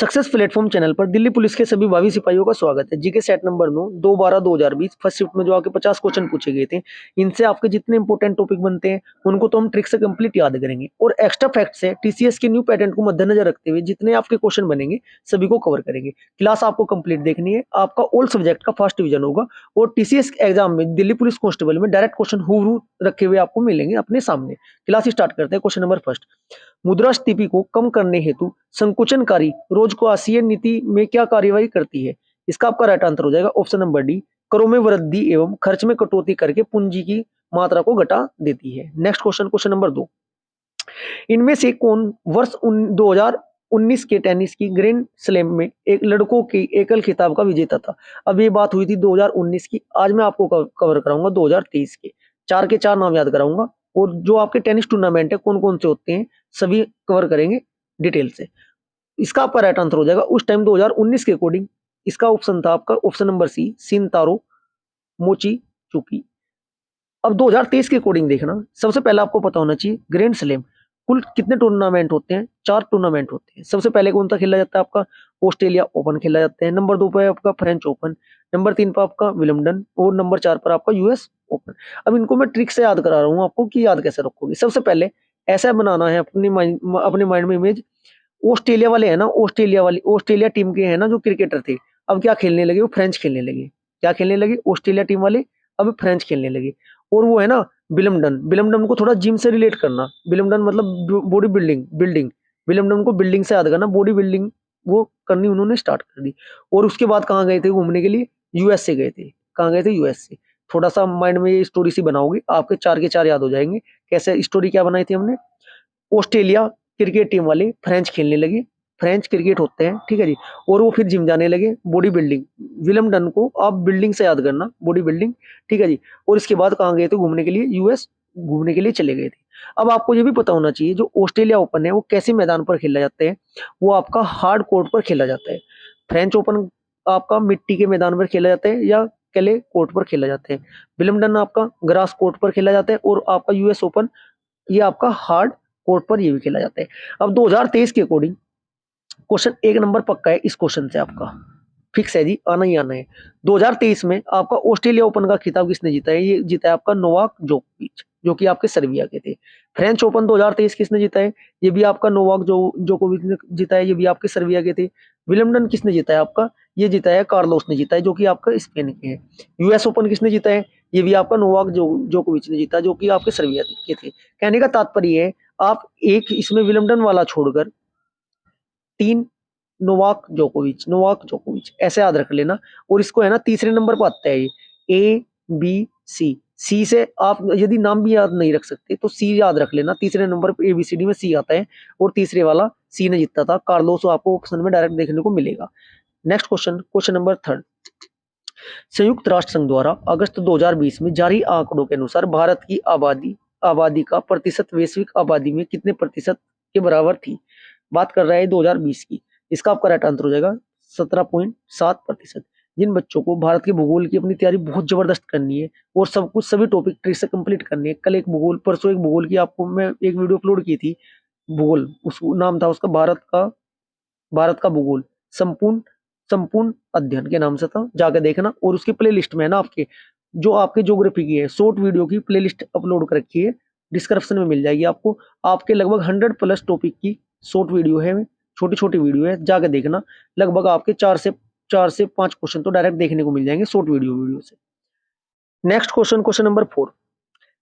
Success platform channel पर Delhi police के सभी भावी सिपाहियों का स्वागत है। GK set number 9 2/12/2020 first shift में जो आपके 50 क्वेश्चन पूछे गए थे, इनसे आपके जितने इंपॉर्टेंट टॉपिक बनते हैं उनको तो हम ट्रिक से कंप्लीट याद करेंगे और एक्स्ट्रा फैक्ट से टीसीएस के न्यू पैटर्न को मद्देनजर रखते हुए जितने आपके क्वेश्चन बनेंगे सभी को कवर करेंगे। क्लास आपको कंप्लीट देखनी है, आपका ऑल सब्जेक्ट का फर्स्ट डिवीजन होगा और टीसीएस एग्जाम में दिल्ली पुलिस कांस्टेबल में डायरेक्ट क्वेश्चन हुबहू रखे हुए आपको मिलेंगे अपने सामने। क्लास स्टार्ट करते हैं। क्वेश्चन नंबर फर्स्ट, मुद्रास्फीति को कम करने हेतु संकुचनकारी रोजकोषीय नीति में क्या कार्यवाही करती है? इसका आपका राइट आंसर हो जाएगा ऑप्शन नंबर डी, करों में वृद्धि एवं खर्च में कटौती करके पूंजी की मात्रा को घटा देती है। नेक्स्ट क्वेश्चन, क्वेश्चन नंबर 2, इनमें से कौन वर्ष 2019 के टेनिस की ग्रैंड स्लैम में एक लड़कों की एकल खिताब का विजेता था? अब ये बात हुई थी 2019 की, आज मैं आपको कवर कराऊंगा 2023 के। चार के चार नाम याद कराऊंगा और जो आपके टेनिस टूर्नामेंट है कौन कौन से होते हैं सभी कवर करेंगे डिटेल से। इसका आपका राइट आंसर हो जाएगा उस टाइम 2019 के अकॉर्डिंग। इसका ऑप्शन था आपका ऑप्शन नंबर सी, सिनतारो मोची चुकी। अब 2023 के अकॉर्डिंग देखना, सबसे पहले आपको पता होना चाहिए ग्रैंड स्लैम कुल कितने टूर्नामेंट होते हैं? 4 टूर्नामेंट होते हैं। सबसे पहले कौन सा खेला जाता है? आपका ऑस्ट्रेलिया ओपन खेला जाता है। नंबर 2 पर आपका फ्रेंच ओपन, नंबर 3 पर आपका विंबलडन और नंबर 4 पर आपका यूएस ओपन। अब इनको मैं ट्रिक से याद करा रहा हूँ आपको कि याद कैसे रखोगे। सबसे पहले ऐसा बनाना है अपने माइंड में इमेज, ऑस्ट्रेलिया वाले है ना, ऑस्ट्रेलिया टीम के है ना जो क्रिकेटर थे, अब क्या खेलने लगे? वो फ्रेंच खेलने लगे। क्या खेलने लगे? ऑस्ट्रेलिया टीम वाले अब फ्रेंच खेलने लगे। और वो है ना विलियमडन को थोड़ा जिम से रिलेट करना। विलियमडन मतलब बॉडी बिल्डिंग। विलियमडन को बिल्डिंग से याद करना, बॉडी बिल्डिंग वो करनी उन्होंने स्टार्ट कर दी। और उसके बाद कहाँ गए थे घूमने के लिए? यूएस से गए थे। कहाँ गए थे? यूएस से। थोड़ा सा माइंड में ये स्टोरी सी बनाओगे, आपके 4 के 4 याद हो जाएंगे। कैसे स्टोरी क्या बनाई थी हमने? ऑस्ट्रेलिया क्रिकेट टीम वाले फ्रेंच खेलने लगे, फ्रेंच क्रिकेट होते हैं, ठीक है जी। और वो फिर जिम जाने लगे, बॉडी बिल्डिंग। विलियमडन को आप बिल्डिंग से याद करना, बॉडी बिल्डिंग, ठीक है जी। और इसके बाद कहाँ गए थे घूमने के लिए? यूएस घूमने के लिए चले गए थे। अब आपको ये भी पता होना चाहिए जो ऑस्ट्रेलिया ओपन है वो कैसे मैदान पर खेला जाता है? वो आपका हार्ड कोर्ट पर खेला जाता है। फ्रेंच ओपन आपका मिट्टी के मैदान पर खेला जाता है या क्ले कोर्ट पर खेला जाता है। विलियमडन आपका ग्रास कोर्ट पर खेला जाता है और आपका यूएस ओपन ये आपका हार्ड कोर्ट पर ये भी खेला जाता है। अब 2023 के अकॉर्डिंग क्वेश्चन 1 नंबर पक्का है, इस क्वेश्चन से आपका फिक्स है जी, आना ही आना है। 2023 में आपका ऑस्ट्रेलिया ओपन का खिताब किसने जीता है? ये जीता है आपका नोवाक जोकोविच, जो कि आपके सर्बिया के थे। फ्रेंच ओपन 2023 किसने जीता है? ये भी आपका नोवाक जोकोविच ने जीता है, ये भी आपके सर्बिया के थे। विलियमडन किसने जीता है? आपका ये जीता है कार्लोस ने जीता है, जो कि आपका स्पेन के हैं। यूएस ओपन किसने जीता है? ये भी आपका नोवाक जोकोविच ने जीता, जो कि आपके सर्बिया के थे। कहने का तात्पर्य है आप एक इसमें विलियमडन वाला छोड़कर 3 नोवाक जोकोविच ऐसे याद रख लेना। और इसको है ना तीसरे नंबर पर आता है ये ABC। सी से आप यदि नाम भी याद नहीं रख सकते तो सी याद रख लेना, तीसरे नंबर पर ABCD में सी आता है और तीसरे वाला सी ने जीता था, कार्लोस। आपको ऑप्शन में डायरेक्ट देखने को मिलेगा। नेक्स्ट क्वेश्चन, क्वेश्चन नंबर 3, संयुक्त राष्ट्र संघ द्वारा अगस्त 2020 में जारी आंकड़ों के अनुसार भारत की आबादी का प्रतिशत वैश्विक आबादी में कितने प्रतिशत के बराबर थी? बात कर रहा है 2020 की। इसका आपका राइट आंसर हो जाएगा 17.7%। जिन बच्चों को भारत के भूगोल की अपनी तैयारी बहुत जबरदस्त करनी है और सब कुछ सभी टॉपिक ट्रिक से कंप्लीट करनी है, कल एक भूगोल, परसों एक भूगोल की आपको मैं एक वीडियो अपलोड की थी, भूगोल, उस नाम था उसका भारत का भूगोल संपूर्ण संपूर्ण अध्ययन के नाम से था, जाकर देखना। और उसकी प्ले लिस्ट में है ना आपके जो आपके ज्योग्राफी की है शॉर्ट वीडियो की प्ले लिस्ट अपलोड कर रखी है, डिस्क्रिप्शन में मिल जाएगी आपको। आपके लगभग 100+ टॉपिक की शॉर्ट वीडियो है, छोटी छोटी वीडियो है, जाकर देखना। लगभग आपके 4 से 5 क्वेश्चन तो डायरेक्ट देखने को मिल जाएंगे शॉर्ट वीडियो से। Next question, question number 4,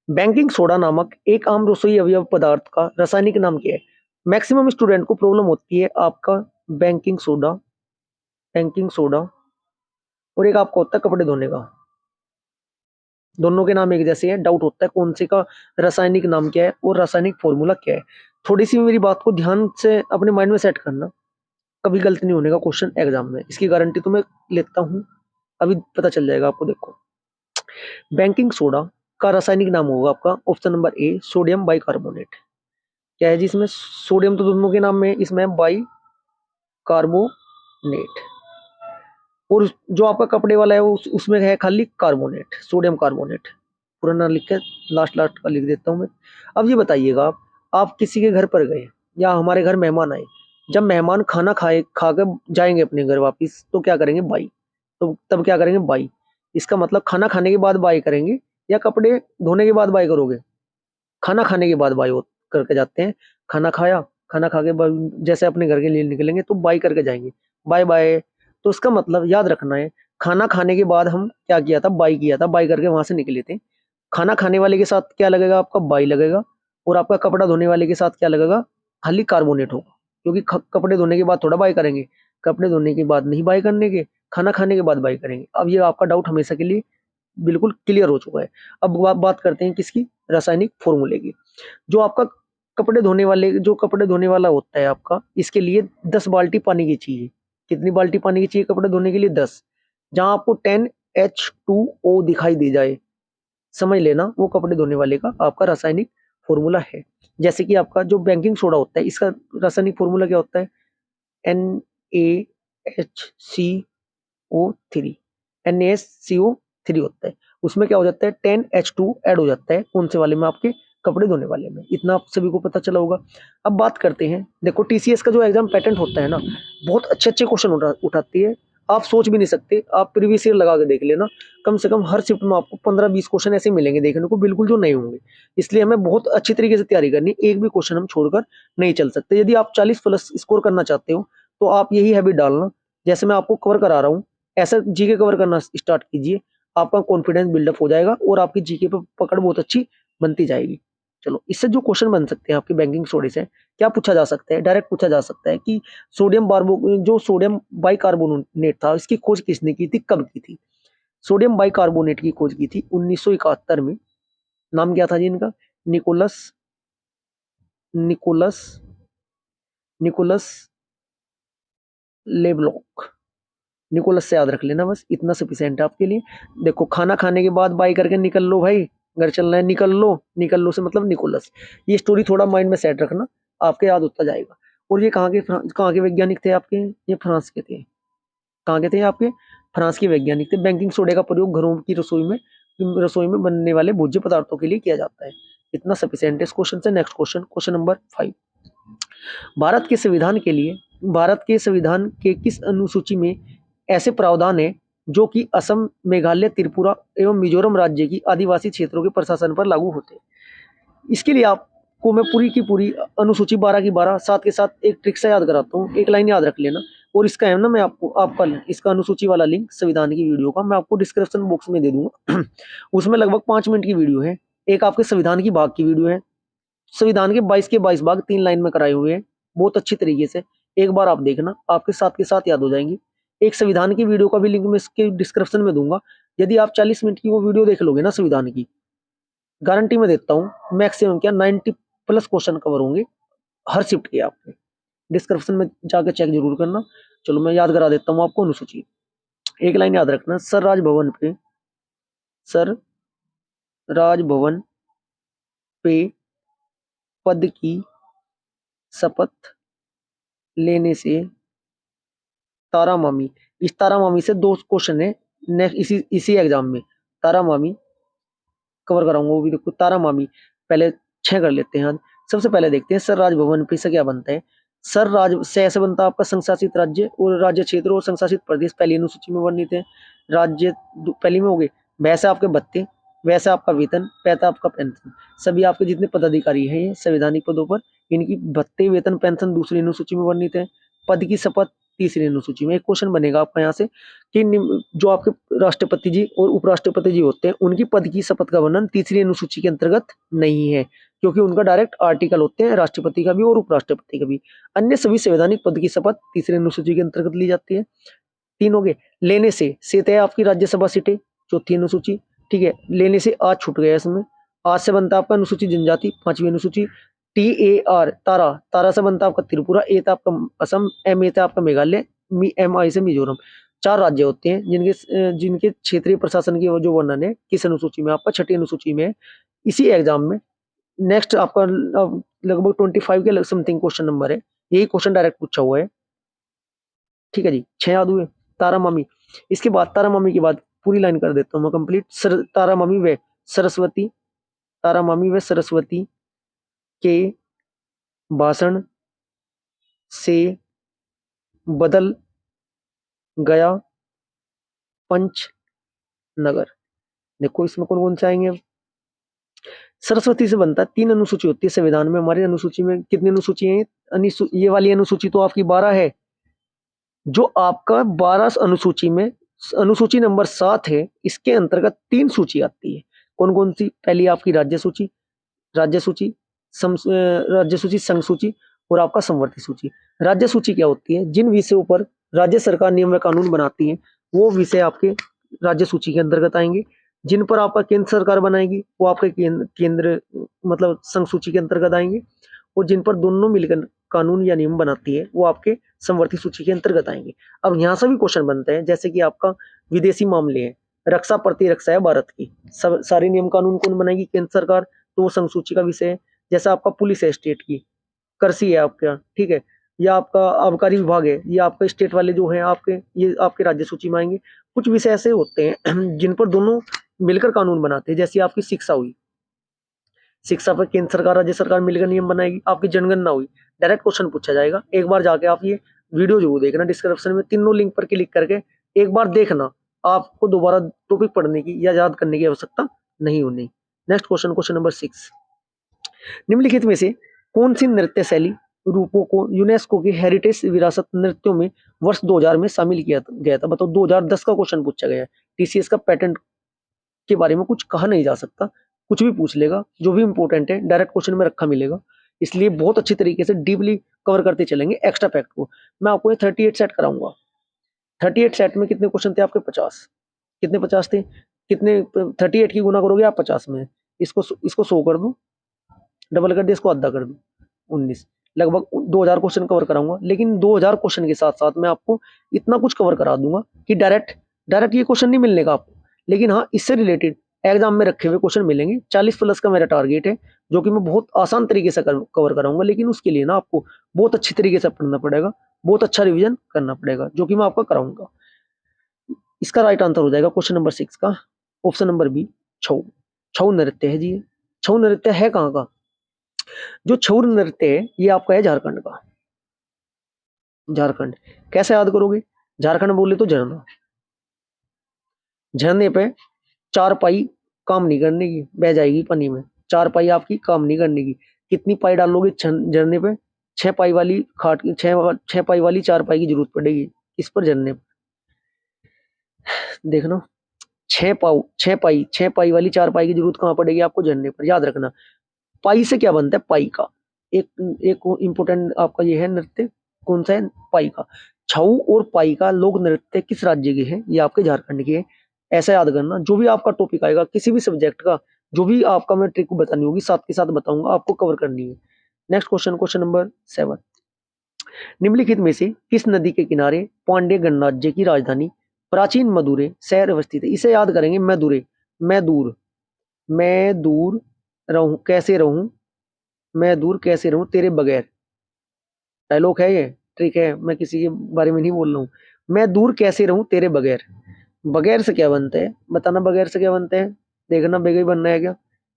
baking soda नामक एक आम रसोई अवयव पदार्थ का रासायनिक नाम क्या है? मैक्सिमम स्टूडेंट को प्रॉब्लम होती है आपका बेकिंग सोडा और एक आपको होता है कपड़े धोने का, दोनों के नाम एक जैसे हैं, डाउट होता है कौन से का रासायनिक नाम क्या है और रासायनिक फॉर्मूला क्या है। थोड़ी सी मेरी बात को ध्यान से अपने माइंड में सेट करना, कभी गलती नहीं होने का क्वेश्चन एग्जाम में, इसकी गारंटी तो मैं लेता हूं। अभी पता चल जाएगा आपको। देखो, बेकिंग सोडा का रासायनिक नाम होगा आपका option number A, sodium bicarbonate. क्या है जी इसमें? सोडियम तो दोनों के नाम में, इसमें बाई कार्बोनेट। और जो आपका कपड़े वाला है उसमें है खाली कार्बोनेट, सोडियम कार्बोनेट। पूरा ना लिख के लास्ट का लिख देता हूं मैं। अब ये बताइएगा, आप किसी के घर पर गए या हमारे घर मेहमान आए, जब मेहमान खाना खा कर जाएंगे अपने घर वापिस तो क्या करेंगे, बाई। तो तब क्या करेंगे, बाई। इसका मतलब खाना खाने के बाद बाई करेंगे या कपड़े धोने के बाद बाई करोगे। खाना खाने के बाद बाई करके जाते हैं। खाना खाया, खाना खा के जैसे अपने घर के लिए निकलेंगे तो बाई करके जाएंगे, बाय बाय। तो इसका मतलब याद रखना है, खाना खाने के बाद हम क्या किया था, बाई किया था, बाई करके वहां से निकले थे। खाना खाने वाले के साथ क्या लगेगा, आपका बाई लगेगा। और आपका कपड़ा धोने वाले के साथ क्या लगेगा, खाली कार्बोनेट होगा। क्योंकि कपड़े धोने के बाद थोड़ा बाई करेंगे, कपड़े धोने के बाद नहीं बाई करने के, खाना खाने के बाद बाई करेंगे। अब ये आपका डाउट हमेशा के लिए बिल्कुल क्लियर हो चुका है। अब बात करते हैं किसकी, रासायनिक फॉर्मूले की। जो आपका कपड़े धोने वाला होता है आपका, इसके लिए 10 बाल्टी पानी की चाहिए। कितनी बाल्टी पानी की चाहिए कपड़े धोने के लिए, 10। जहां आपको 10H2O दिखाई दे जाए, समझ लेना वो कपड़े धोने वाले का आपका रासायनिक फॉर्मूला है। जैसे कि आपका जो बेकिंग सोडा होता है, इसका रासायनिक फॉर्मूला क्या होता है, NaHCO3। NaCO3 होता है। उसमें क्या हो जाता है, 10H2 ऐड हो जाता है। कौन से वाले में, आपके कपड़े धोने वाले में। इतना आप सभी को पता चला होगा। अब बात करते हैं, देखो टीसीएस का जो एग्जाम पैटर्न होता है ना, बहुत अच्छे अच्छे क्वेश्चन उठाती है। आप सोच भी नहीं सकते, आप प्रीवियस ईयर लगा के देख लेना, कम से कम हर शिफ्ट में आपको 15-20 क्वेश्चन ऐसे मिलेंगे देखने को, बिल्कुल जो नए होंगे। इसलिए हमें बहुत अच्छी तरीके से तैयारी करनी, एक भी क्वेश्चन हम छोड़कर नहीं चल सकते। यदि आप 40+ स्कोर करना चाहते हो तो आप यही हैबिट डालना, जैसे मैं आपको कवर करा रहा हूँ ऐसा जीके कवर करना स्टार्ट कीजिए। आपका कॉन्फिडेंस बिल्डअप हो जाएगा और आपकी जीके पे पकड़ बहुत अच्छी बनती जाएगी। चलो, इससे जो क्वेश्चन बन सकते हैं आपके बैंकिंग सोडे से, क्या पूछा जा सकता है, डायरेक्ट पूछा जा सकता है कि सोडियम बाइकार्बोनेट था, इसकी खोज किसने की थी, कब की थी। सोडियम बाइकार्बोनेट की खोज की थी 1971 में। नाम क्या था जी इनका, निकोलस निकोलस निकोलस लेब्लॉक। निकोलस से याद रख लेना, बस इतना सफिशिएंट है आपके लिए। देखो, खाना खाने के बाद बाई करके निकल लो भाई, घर चलना है, निकल लो। निकल लो से मतलब निकोलस। ये स्टोरी थोड़ा माइंड में सेट रखना, आपके याद होता जाएगा। और ये कहाँ के वैज्ञानिक थे आपके, ये फ्रांस के थे। कहाँ के थे आपके, फ्रांस के वैज्ञानिक थे। बैंकिंग सोडे का प्रयोग घरों की रसोई में बनने वाले भोज्य पदार्थों के लिए किया जाता है। इतना सफिशिएंट है इस क्वेश्चन से। Next question, question number 5। Bharat के संविधान के लिए, भारत के संविधान के किस अनुसूची में ऐसे प्रावधान है जो कि असम, मेघालय, त्रिपुरा एवं मिजोरम राज्य की आदिवासी क्षेत्रों के प्रशासन पर लागू होते हैं। इसके लिए आपको मैं पूरी की पूरी अनुसूची 12 की 12 साथ के साथ एक ट्रिक से याद कराता हूँ, एक लाइन याद रख लेना। और इसका है ना, मैं आपको आपका इसका अनुसूची वाला लिंक संविधान की वीडियो का मैं आपको डिस्क्रिप्शन बॉक्स में दे दूंगा। उसमें लगभग 5 मिनट की वीडियो है। एक आपके संविधान की भाग की वीडियो है, संविधान के 22 के 22 भाग 3 लाइन में कराए हुए हैं, बहुत अच्छी तरीके से। एक बार आप देखना, आपके साथ के साथ याद हो जाएंगी। एक संविधान की वीडियो का भी लिंक मैं इसके डिस्क्रिप्शन में दूंगा। यदि आप 40 मिनट की वो वीडियो देख लोगे ना संविधान की, गारंटी में देता हूँ मैक्सिमम क्या 90+ क्वेश्चन कवर होंगे हर शिफ्ट के आपके। डिस्क्रिप्शन में जाकर चेक जरूर करना। चलो, मैं याद करा देता हूँ आपको अनुसूची। एक लाइन याद रखना, सर राजभवन पे पद की शपथ लेने से तारा मामी। इस तारा मामी से 2 क्वेश्चन है नेक्स्ट इसी एग्जाम में। तारा मामी कवर कराऊंगा वो भी। देखो, तारा मामी पहले 6 कर लेते हैं आज। सबसे पहले देखते हैं सर राजभवन पे से क्या बनता है। सर राज से ऐसे बनता है आपका संशासित राज्य और राज्य क्षेत्र और संशासित प्रदेश, पहली अनुसूची में वर्णित है। राज्य पहली में हो गए। वैसे आपके भत्ते, वैसे आपका वेतन, पैसा आपका पेंशन। सभी आपके जितने पदाधिकारी हैं ये संवैधानिक पदों पर, इनकी भत्ते, वेतन, पेंशन दूसरी अनुसूची में वर्णित है। पद की शपथ तीसरी अनुसूची में। एक क्वेश्चन बनेगा आपका यहाँ से कि जो आपके राष्ट्रपति जी और उपराष्ट्रपति जी होते हैं, उनकी पद की शपथ का वर्णन तीसरी अनुसूची के अंतर्गत नहीं है, क्योंकि उनका डायरेक्ट आर्टिकल होते हैं, राष्ट्रपति का भी और उपराष्ट्रपति का भी। अन्य सभी संवैधानिक पद की शपथ तीसरी अनुसूची के अंतर्गत ली जाती है। 3 हो गए। लेने से तय आपकी राज्यसभा सीटें, चौथी अनुसूची। ठीक है, लेने से आज छूट गया इसमें। आज से बनता है आपका अनुसूची जनजाति, 5वीं अनुसूची। TAR तारा, तारा से बनता है आपका त्रिपुरा, ए था आपका असम, MA था आपका मेघालय, MI से मिजोरम। 4 राज्य होते हैं जिनके क्षेत्रीय प्रशासन की जो वर्णन है किस अनुसूची में, आपका 6ठी अनुसूची में। इसी एग्जाम में नेक्स्ट आपका लगभग 25 के समथिंग क्वेश्चन नंबर है। यही क्वेश्चन डायरेक्ट पूछा हुआ है। ठीक है जी, 6 याद हुए। तारा मामी, इसके बाद तारा मामी के बाद पूरी लाइन कर देता हूँ मैं कंप्लीट। तारा मामी व सरस्वती, तारा मामी व सरस्वती के भाषण से बदल गया पंचनगर। देखो इसमें कौन कौन से आएंगे। सरस्वती से बनता है, 3 अनुसूची होती है संविधान में। हमारी अनुसूची में कितनी अनुसूची है? ये वाली अनुसूची तो आपकी 12 है। जो आपका 12 अनुसूची में अनुसूची नंबर 7 है, इसके अंतर्गत 3 सूची आती है। कौन कौन सी? पहली आपकी राज्य सूची, राज्य सूची, राज्य सूची, संघ सूची और आपका समवर्ती सूची। राज्य सूची क्या होती है? जिन विषयों पर राज्य सरकार नियम व कानून बनाती है वो विषय आपके राज्य सूची के अंतर्गत आएंगे। जिन पर आपका केंद्र सरकार बनाएगी वो आपके केंद्र मतलब संघ सूची के अंतर्गत आएंगे। और जिन पर दोनों मिलकर कानून या नियम बनाती है वो आपके समवर्ती सूची के अंतर्गत आएंगे। अब यहाँ से भी क्वेश्चन बनते हैं, जैसे कि आपका विदेशी मामले है, रक्षा प्रतिरक्षा है भारत की, सब सारे नियम कानून कौन बनाएगी? केंद्र सरकार, तो वो संघ सूची का विषय है। जैसा आपका पुलिस है स्टेट की, कृषि है आपका, ठीक है, या आपका आबकारी विभाग है, ये आपके स्टेट वाले जो है आपके, ये आपके राज्य सूची में आएंगे। कुछ विषय ऐसे होते हैं जिन पर दोनों मिलकर कानून बनाते हैं, जैसे आपकी शिक्षा हुई, शिक्षा पर केंद्र सरकार राज्य सरकार मिलकर नियम बनाएगी। आपकी जनगणना हुई, डायरेक्ट क्वेश्चन पूछा जाएगा। एक बार जाके आप ये वीडियो जरूर देखना, डिस्क्रिप्शन में तीनों लिंक पर क्लिक करके एक बार देखना, आपको दोबारा टॉपिक पढ़ने की या याद करने की आवश्यकता नहीं होनी। नेक्स्ट क्वेश्चन, क्वेश्चन नंबर 6, निम्नलिखित में से कौन सी नृत्य शैली रूपों को यूनेस्को की हेरिटेज विरासत नृत्यों में वर्ष 2000 में शामिल किया गया था? बताओ, 2010 का क्वेश्चन पूछा गया है। टीसीएस का पैटेंट के बारे में कुछ कहा नहीं जा सकता, कुछ भी पूछ लेगा, जो भी इंपॉर्टेंट है डायरेक्ट क्वेश्चन में रखा मिलेगा। इसलिए बहुत अच्छी तरीके से डीपली कवर करते चलेंगे एक्स्ट्रा फैक्ट को। मैं आपको ये 38 सेट कराऊंगा। 38 सेट में कितने क्वेश्चन थे आपके? 50। कितने 50 थे? कितने 38 की गुना करोगे आप 50 में? इसको 100 कर दूं, डबल कर दिया, इसको आधा कर दूं, 19। लगभग 2000 क्वेश्चन कवर कराऊंगा। लेकिन 2000 क्वेश्चन के साथ साथ मैं आपको इतना कुछ कवर करा दूंगा कि डायरेक्ट ये क्वेश्चन नहीं मिलने का आपको, लेकिन हाँ इससे रिलेटेड एग्जाम में रखे हुए क्वेश्चन मिलेंगे। 40 प्लस का मेरा टारगेट है, जो कि मैं बहुत आसान तरीके से कवर कराऊंगा। लेकिन उसके लिए ना आपको बहुत अच्छी तरीके से पढ़ना पड़ेगा, बहुत अच्छा रिविजन करना पड़ेगा, जो कि मैं आपका कराऊंगा। इसका राइट आंसर हो जाएगा क्वेश्चन नंबर 6 का ऑप्शन नंबर बी, छऊ। छऊ नृत्य है जी। छऊ नृत्य है कहाँ का? जो छऊ नृत्य है ये आपका है झारखंड का। झारखंड कैसे याद करोगे? झारखंड बोले तो झरना, झरने पे 4 पाई काम नहीं करने की, बह जाएगी पानी में। 4 पाई आपकी काम नहीं करने की। कितनी पाई डालोगे झरने पे? 6 पाई वाली खाट, 6 पाई वाली 4 पाई की जरूरत पड़ेगी इस पर झरने पे। देखना, 6 पाई वाली 4 पाई की जरूरत कहाँ पड़ेगी आपको? झरने पर। याद रखना, पाई से क्या बनता है? पाई का। एक एक इंपोर्टेंट आपका ये है नृत्य, कौन सा है? पाई का। छऊ और पाई का लोक नृत्य किस राज्य के हैं? ये आपके झारखंड के हैं। ऐसा याद करना, जो भी आपका टॉपिक आएगा किसी भी सब्जेक्ट का, जो भी आपका मैं ट्रिक बतानी होगी साथ के साथ बताऊंगा, आपको कवर करनी है। नेक्स्ट क्वेश्चन, क्वेश्चन नंबर 7, निम्नलिखित में से किस नदी के किनारे पांड्य गणराज्य की राजधानी प्राचीन मदुरै शहर अवस्थित है? इसे याद करेंगे, मदुरै। मैं दूर रहूं कैसे रहूं, मैं दूर कैसे रहूं तेरे बगैर। डायलॉग है ये, ट्रिक है, मैं किसी के बारे में नहीं बोल रहा हूँ। मैं दूर कैसे रहूं तेरे बगैर। बगैर से क्या बनता है? बताना, बगैर से क्या बनता है? देखना, बेगई बनना है क्या?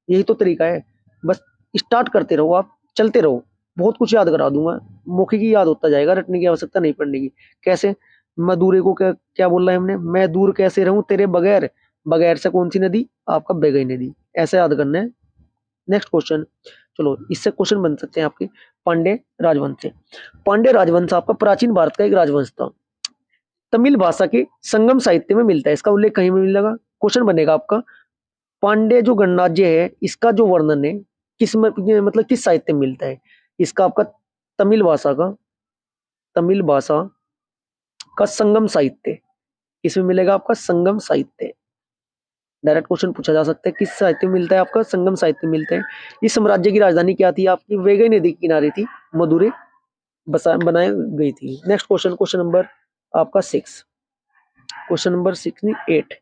यही तो तरीका है। बस स्टार्ट करते रहो, आप चलते रहो, बहुत कुछ याद करा दूंगा। मौखिक ही याद होता जाएगा, रटने की आवश्यकता नहीं पड़ने की। कैसे? मदुरै को क्या क्या बोल रहा है हमने? मैं दूर कैसे रहूं तेरे बगैर। बगैर से कौन सी नदी? आपका बेगई नदी। ऐसे याद करना है। नेक्स्ट क्वेश्चन, चलो इससे क्वेश्चन बन सकते हैं आपके पांड्य राजवंश से। पांड्य राजवंश आपका प्राचीन भारत का एक राजवंश था। तमिल भाषा के संगम साहित्य में मिलता है। इसका उल्लेख कहीं में मिलेगा? क्वेश्चन बनेगा आपका, पांड्य जो गणराज्य है इसका जो वर्णन है किस मतलब किस साहित्य में मिलता है? इसका आपका तमिल भाषा का संगम साहित्य। इसमें मिलेगा आपका संगम साहित्य। डायरेक्ट क्वेश्चन पूछा जा सकता है, किस साहित्य में मिलता है? आपका संगम साहित्य में मिलता है। इस साम्राज्य की राजधानी क्या थी? आपकी वेगई नदी के किनारे थी, मदुरै बनाई गई थी। नेक्स्ट क्वेश्चन, क्वेश्चन नंबर आपका 6, क्वेश्चन नंबर 8,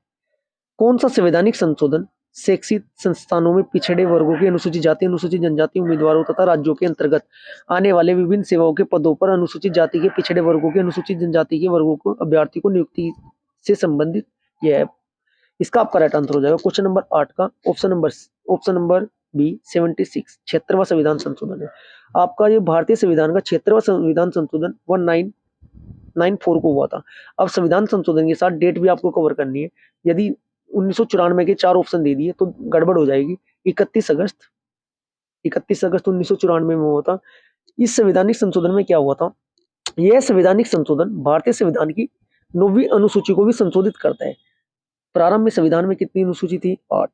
कौन सा संवैधानिक संशोधन शैक्षिक संस्थानों में पिछड़े वर्गों के अनुसूचित जाति अनुसूचित जनजाति उम्मीदवारों तथा राज्यों के अंतर्गत आने वाले विभिन्न सेवाओं के पदों पर अनुसूचित जाति के पिछड़े वर्गों के अनुसूचित जनजाति के वर्गों को अभ्यर्थी को नियुक्ति से संबंधित यह है? इसका आपका राइट आंसर हो जाएगा क्वेश्चन नंबर 8 का ऑप्शन नंबर बी 76 76वां संविधान संशोधन है आपका। ये भारतीय संविधान का 76वां संविधान संशोधन 1994 को हुआ था। अब संविधान संशोधन के साथ डेट भी आपको कवर करनी है। यदि 1994 के 4 ऑप्शन दे दिए तो गड़बड़ हो जाएगी। 31 अगस्त 1994 में हुआ था। इस संवैधानिक संशोधन में क्या हुआ था? यह संवैधानिक संशोधन भारतीय संविधान की 9वीं अनुसूची को भी संशोधित करता है। प्रारंभ में संविधान में कितनी अनुसूची थी? 8।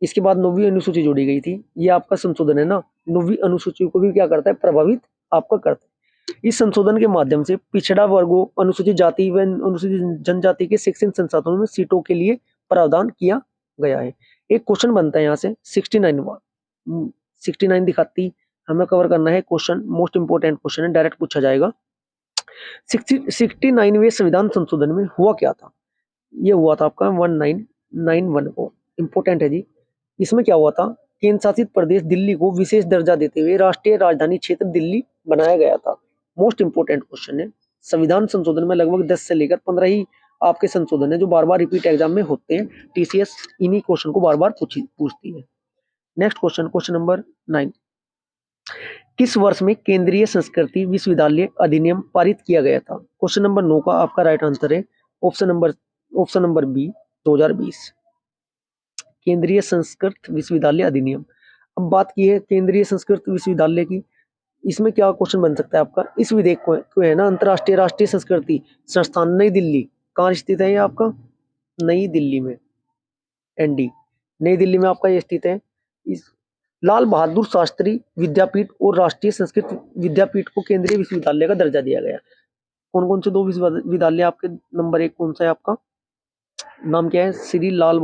इसके बाद 9वीं अनुसूची जोड़ी गई थी। ये आपका संशोधन है ना, 9वीं अनुसूची को भी क्या करता है? प्रभावित आपका करता है। इस संशोधन के माध्यम से पिछड़ा वर्गों, अनुसूचित जाति व अनुसूचित जनजाति के शैक्षणिक संस्थानों में सीटों के लिए प्रावधान किया गया है। एक क्वेश्चन बनता है यहाँ से 69 दिखाती हमें कवर करना है क्वेश्चन, मोस्ट इंपोर्टेंट क्वेश्चन है, डायरेक्ट पूछा जाएगा। 69वें संविधान संशोधन में हुआ क्या था? ये हुआ था आपका 1991 को, इंपोर्टेंट है जी। इसमें क्या हुआ था? केंद्र शासित प्रदेश दिल्ली को विशेष दर्जा देते हुए राष्ट्रीय राजधानी क्षेत्र दिल्ली बनाया गया था। मोस्ट इंपोर्टेंट क्वेश्चन है। संविधान संशोधन में लगभग 10 से लेकर 15 ही आपके संशोधन है जो बार बार रिपीट एग्जाम में होते हैं। टीसीएस इन्हीं क्वेश्चन को बार बार पूछती है। Next question, question number 9। किस वर्ष में केंद्रीय संस्कृति विश्वविद्यालय अधिनियम पारित किया गया था? क्वेश्चन नंबर 9 का आपका राइट आंसर है ऑप्शन नंबर बी 2020। केंद्रीय संस्कृत विश्वविद्यालय अधिनियम। अब बात की है केंद्रीय संस्कृत विश्वविद्यालय की, इसमें क्या क्वेश्चन बन सकता है आपका? इस विधेयक को है ना अंतरराष्ट्रीय राष्ट्रीय संस्कृति संस्थान नई दिल्ली, कहाँ स्थित है ये आपका? नई दिल्ली में, एनडी नई दिल्ली में आपका ये स्थित है। इस लाल बहादुर शास्त्री विद्यापीठ और राष्ट्रीय संस्कृत विद्यापीठ को केंद्रीय विश्वविद्यालय का दर्जा दिया गया। कौन कौन से 2 विश्वविद्यालय आपके? नंबर 1 कौन सा है आपका? नाम क्या है? श्री लाल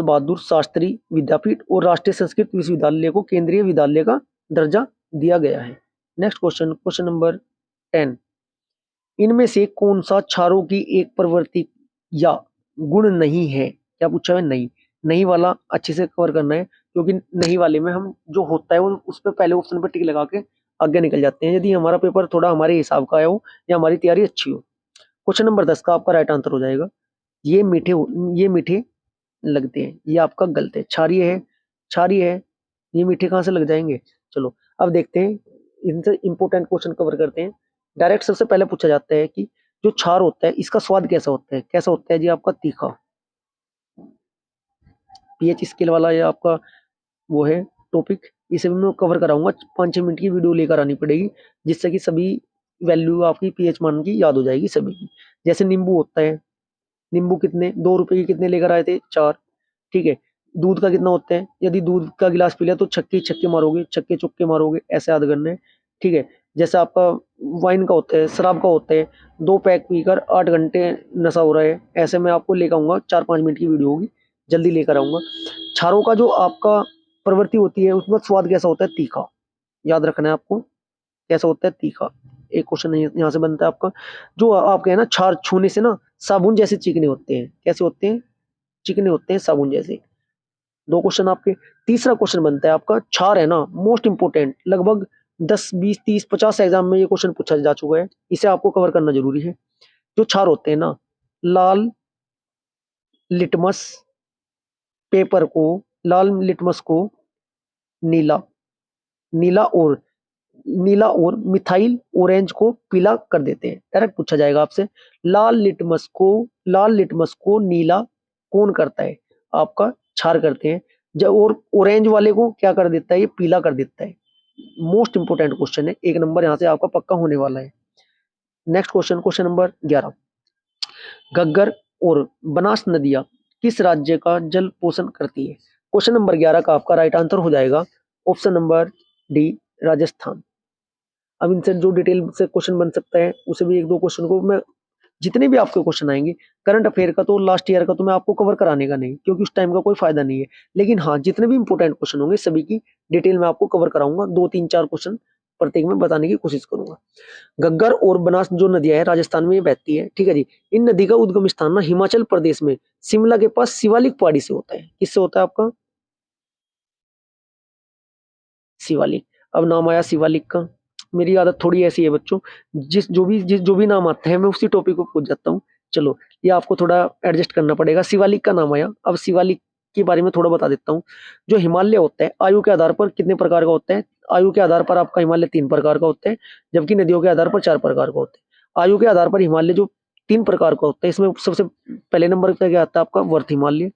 बहादुर शास्त्री विद्यापीठ और राष्ट्रीय संस्कृत विश्वविद्यालय को केंद्रीय विद्यालय का दर्जा दिया गया है। Next question, question number 10। इनमें से कौन सा क्षारों की एक प्रवृत्ति या गुण नहीं है? क्या पूछा है? नहीं वाला अच्छे से कवर करना है, क्योंकि नहीं वाले में हम जो होता है वो उस पर पहले ऑप्शन पर टिक लगा के आगे निकल जाते हैं, यदि हमारा पेपर थोड़ा हमारे हिसाब का हो या हमारी तैयारी अच्छी हो। क्वेश्चन नंबर 10 का आपका राइट आंसर हो जाएगा ये मीठे लगते हैं। ये आपका गलत है। क्षारीय है, ये मीठे कहाँ से लग जाएंगे? चलो अब देखते हैं, इनसे इंपोर्टेंट क्वेश्चन कवर करते हैं। डायरेक्ट सबसे पहले पूछा जाता है कि जो क्षार होता है इसका स्वाद कैसा होता है? कैसा होता है जी आपका? तीखा। पीएच स्केल वाला ये आपका वो है टॉपिक, इसे भी मैं कवर कराऊंगा। 5-6 मिनट की वीडियो लेकर आनी पड़ेगी जिससे कि सभी वैल्यू आपकी पीएच मान की याद हो जाएगी सभी की। जैसे नींबू होता है, नींबू कितने 2 रुपए के कितने लेकर आए थे? 4। ठीक है। दूध का कितना होता है? यदि दूध का गिलास पी लिया तो छक्के मारोगे, छक्के चुक्के मारोगे, ऐसे याद करना है। ठीक है। जैसे आपका वाइन का होता है, शराब का होता है, 2 पैक पीकर 8 घंटे नशा हो रहा है, ऐसे में आपको लेकर आऊंगा। 4-5 मिनट की वीडियो होगी, जल्दी लेकर आऊंगा। क्षारों का जो आपका प्रवृत्ति होती है उसमें स्वाद कैसा होता है? तीखा। याद रखना है आपको, कैसा होता है? तीखा। एक क्वेश्चन यहाँ से बनता है आपका, जो आपके है ना क्षार छूने से ना साबुन जैसे चिकने होते हैं। कैसे होते हैं? चिकने होते हैं साबुन जैसे। 2 क्वेश्चन आपके। तीसरा क्वेश्चन बनता है आपका, क्षार है ना मोस्ट इंपोर्टेंट, लगभग 10, 20, 30, 50 एग्जाम में ये क्वेश्चन पूछा जा चुका है, इसे आपको कवर करना जरूरी है। जो क्षार होते हैं ना, लाल लिटमस पेपर को, लाल लिटमस को नीला नीला और मिथाइल ऑरेंज को पीला कर देते हैं। डायरेक्ट पूछा जाएगा आपसे, लाल लिटमस को नीला कौन करता है? आपका क्षार करते हैं। जब और ऑरेंज वाले को क्या कर देता है? ये पीला कर देता है। मोस्ट इंपोर्टेंट क्वेश्चन है, 1 नंबर यहाँ से आपका पक्का होने वाला है। Next question, question number 11। Ghaggar और बनास नदियां किस राज्य का जल पोषण करती है? क्वेश्चन नंबर 11 का आपका राइट आंसर हो जाएगा ऑप्शन नंबर डी, राजस्थान। अब इनसे जो डिटेल से क्वेश्चन बन सकता है उसे भी 1-2 क्वेश्चन को मैं, जितने भी आपके क्वेश्चन आएंगे करंट अफेयर का तो लास्ट ईयर का तो मैं आपको कवर कराने का नहीं, क्योंकि उस टाइम का कोई फायदा नहीं है। लेकिन हाँ, जितने भी इंपोर्टेंट क्वेश्चन होंगे सभी की डिटेल में आपको कवर कराऊंगा। 2-3-4 क्वेश्चन प्रत्येक में बताने की कोशिश करूंगा। घग्गर और बनास जो नदियां है राजस्थान में बहती है। ठीक है जी। इन नदी का उद्गम स्थान ना हिमाचल प्रदेश में शिमला के पास शिवालिक पहाड़ी से होता है। किससे होता है आपका? शिवालिक। अब नाम आया शिवालिक का, मेरी आदत थोड़ी ऐसी है बच्चों, जिस जो भी नाम आता है मैं उसी टॉपिक को पूछ जाता हूँ। चलो ये आपको थोड़ा एडजस्ट करना पड़ेगा। शिवालिक का नाम आया। अब शिवालिक के बारे में थोड़ा बता देता हूँ। जो हिमालय होता है आयु के आधार पर कितने प्रकार का होता है? आयु के आधार पर आपका हिमालय 3 प्रकार का होता है, जबकि नदियों के आधार पर 4 प्रकार का होता है। आयु के आधार पर हिमालय जो 3 प्रकार का होता है, इसमें सबसे पहले नंबर पे क्या आता है आपका? वर्थ हिमालय।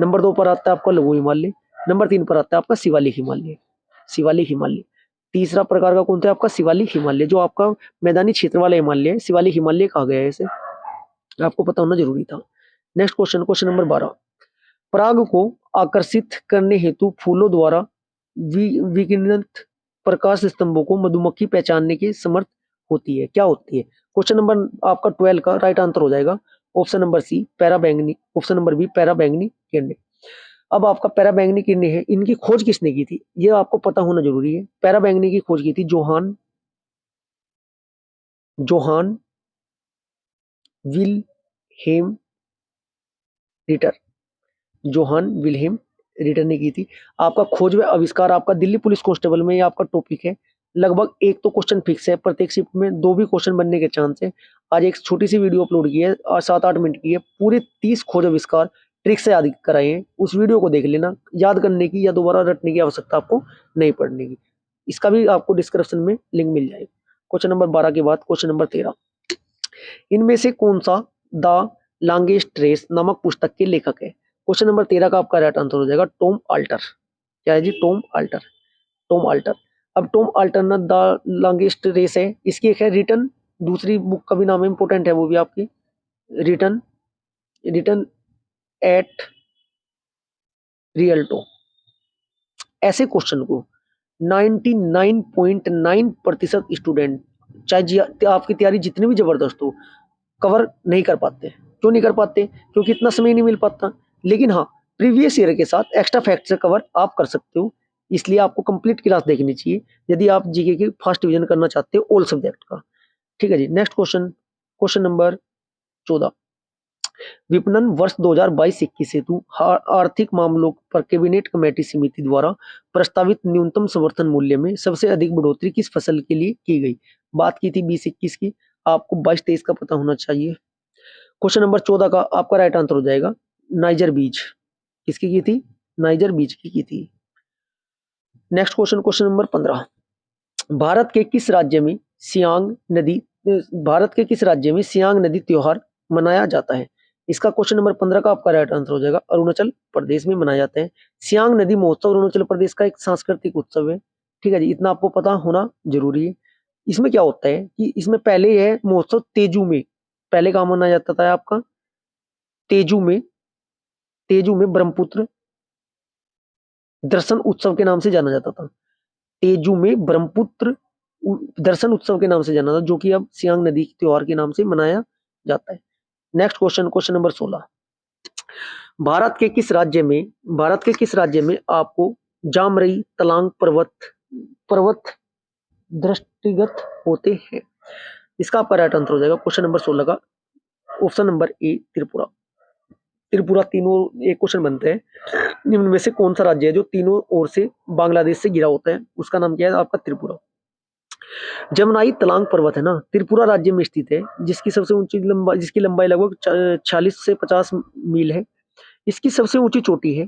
नंबर 2 पर आता है आपका लघु हिमालय। नंबर 3 पर आता है आपका शिवालिक हिमालय। शिवालिक हिमालय। तीसरा प्रकार का कौन सा है आपका? शिवालिक हिमालय, जो आपका मैदानी क्षेत्र वाला हिमालय है। शिवालिक हिमालय कहा गया है इसे, आपको पता होना जरूरी था। Next question, question number 12। पराग को आकर्षित करने हेतु फूलों द्वारा विकिरणित प्रकाश स्तंभों को मधुमक्खी पहचानने के समर्थ होती है, क्या होती है? क्वेश्चन नंबर आपका 12 का राइट आंसर हो जाएगा ऑप्शन नंबर सी, पैराबैंगनी। ऑप्शन नंबर बी, पैराबैंगनी किरणें। अब आपका पैराबैंगनी किरणें है, इनकी खोज किसने की थी? ये आपको पता होना जरूरी है। पैराबैंगनी की खोज की थी Johann Johann Wilhelm Ritter. Johann Wilhelm Ritter ने की थी। आपका खोज व आविष्कार आपका दिल्ली पुलिस कांस्टेबल में ये आपका टॉपिक है। लगभग एक तो क्वेश्चन फिक्स है, प्रत्येक शिफ्ट में 2 भी क्वेश्चन बनने के चांस है। आज एक छोटी सी वीडियो अपलोड की है और 7-8 मिनट की है, पूरे 30 खोज आविष्कार ट्रिक से याद कराए हैं। उस वीडियो को देख लेना, याद करने की या दोबारा रटने की आवश्यकता आपको नहीं पड़ने की। इसका भी आपको डिस्क्रिप्शन में लिंक मिल जाएगा। क्वेश्चन नंबर 12 के बाद क्वेश्चन नंबर 13। इनमें से कौन सा द लॉन्गेस्ट रेस नामक पुस्तक के लेखक है? क्वेश्चन नंबर 13 का आपका राइट आंसर हो जाएगा टॉम अल्टर। क्या है जी? Tom Alter. Tom Alter. अब टॉम अल्टर ना द लॉन्गेस्ट रेस है, इसकी एक है रिटर्न, दूसरी बुक का भी नाम इंपोर्टेंट है, वो भी आपकी रिटर्न रिटर्न एट रियल्टो। ऐसे क्वेश्चन को 99.9% स्टूडेंट, चाहे आपकी तैयारी जितनी भी जबरदस्त हो, कवर नहीं कर पाते। क्यों नहीं कर पाते? क्योंकि इतना समय नहीं मिल पाता। लेकिन हाँ, प्रीवियस ईयर के साथ एक्स्ट्रा फैक्ट से कवर आप कर सकते हो। इसलिए आपको कंप्लीट क्लास देखनी चाहिए यदि आप जीके की फर्स्ट डिवीजन करना चाहते हो ऑल सब्जेक्ट का। ठीक है जी। Next question, question number 14। विपणन वर्ष 2022-21 हेतु आर्थिक मामलों पर कैबिनेट कमेटी समिति द्वारा प्रस्तावित न्यूनतम समर्थन मूल्य में सबसे अधिक बढ़ोतरी किस फसल के लिए की गई? बात की थी 20-21 की, आपको 22-23 का पता होना चाहिए। क्वेश्चन नंबर 14 का आपका राइट आंसर हो जाएगा नाइजर बीज। किसकी की थी? नाइजर बीज की थी। Next question, question number 15। Bharat के किस राज्य में सियांग नदी भारत के किस राज्य में सियांग नदी त्योहार मनाया जाता है? इसका क्वेश्चन नंबर 15 का आपका राइट आंसर हो जाएगा अरुणाचल प्रदेश में मनाया जाता है। सियांग नदी महोत्सव अरुणाचल प्रदेश का एक सांस्कृतिक उत्सव है। ठीक है जी, इतना आपको पता होना जरूरी है। इसमें क्या होता है कि इसमें पहले है महोत्सव तेजू में, पहले कहाँ मनाया जाता था आपका? तेजू में। तेजू में ब्रह्मपुत्र दर्शन उत्सव के नाम से जाना जाता था। तेजू में ब्रह्मपुत्र दर्शन उत्सव के नाम से जाना था, जो कि अब सियांग नदी के त्योहार के नाम से मनाया जाता है। Next question, question number 16। Bharat के किस राज्य में आपको जामरई तलांग पर्वत दृष्टिगत होते हैं? इसका आपका राइट आंसर हो जाएगा क्वेश्चन नंबर 16 का option number A, Tripura. Tripura तीनों एक क्वेश्चन बनते हैं, निम्न में से कौन सा राज्य है जो तीनों ओर से बांग्लादेश से घिरा होता है? उसका नाम क्या है आपका? त्रिपुरा। जमनाई तलांग पर्वत है ना, त्रिपुरा राज्य में स्थित है, जिसकी लंबाई लगभग 40 से 50 मील है। इसकी सबसे ऊंची चोटी है,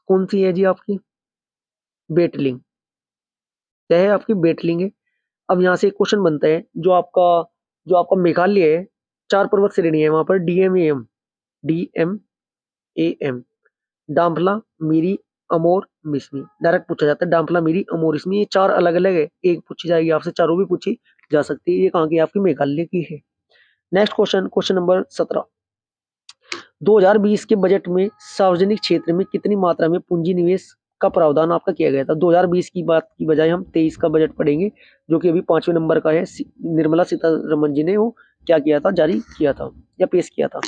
कौन सी है जी आपकी? बेटलिंग। क्या है आपकी? बेटलिंग है। अब यहाँ से एक क्वेश्चन बनता है, जो आपका मेघालय है, 4 पर्वत श्रेणी है वहां पर, डीएम डांफला, मिरी, अमोर, मिसमी। डायरेक्ट पूछा जाता है डांफला, मिरी, अमोर, इसमें ये 4 अलग अलग है, एक पूछी जाएगी आपसे, चारों भी पूछी जा सकती है। ये कहाँ की? आपकी मेघालय की है। Next question, question number 17। 2020 के बजट में सार्वजनिक क्षेत्र में कितनी मात्रा में पूंजी निवेश का प्रावधान आपका किया गया था? 2020 की बात की बजाय हम 23 का बजट पढ़ेंगे, जो कि अभी 5वें नंबर का है। निर्मला सीतारमण जी ने वो क्या किया था? जारी किया था या पेश किया था।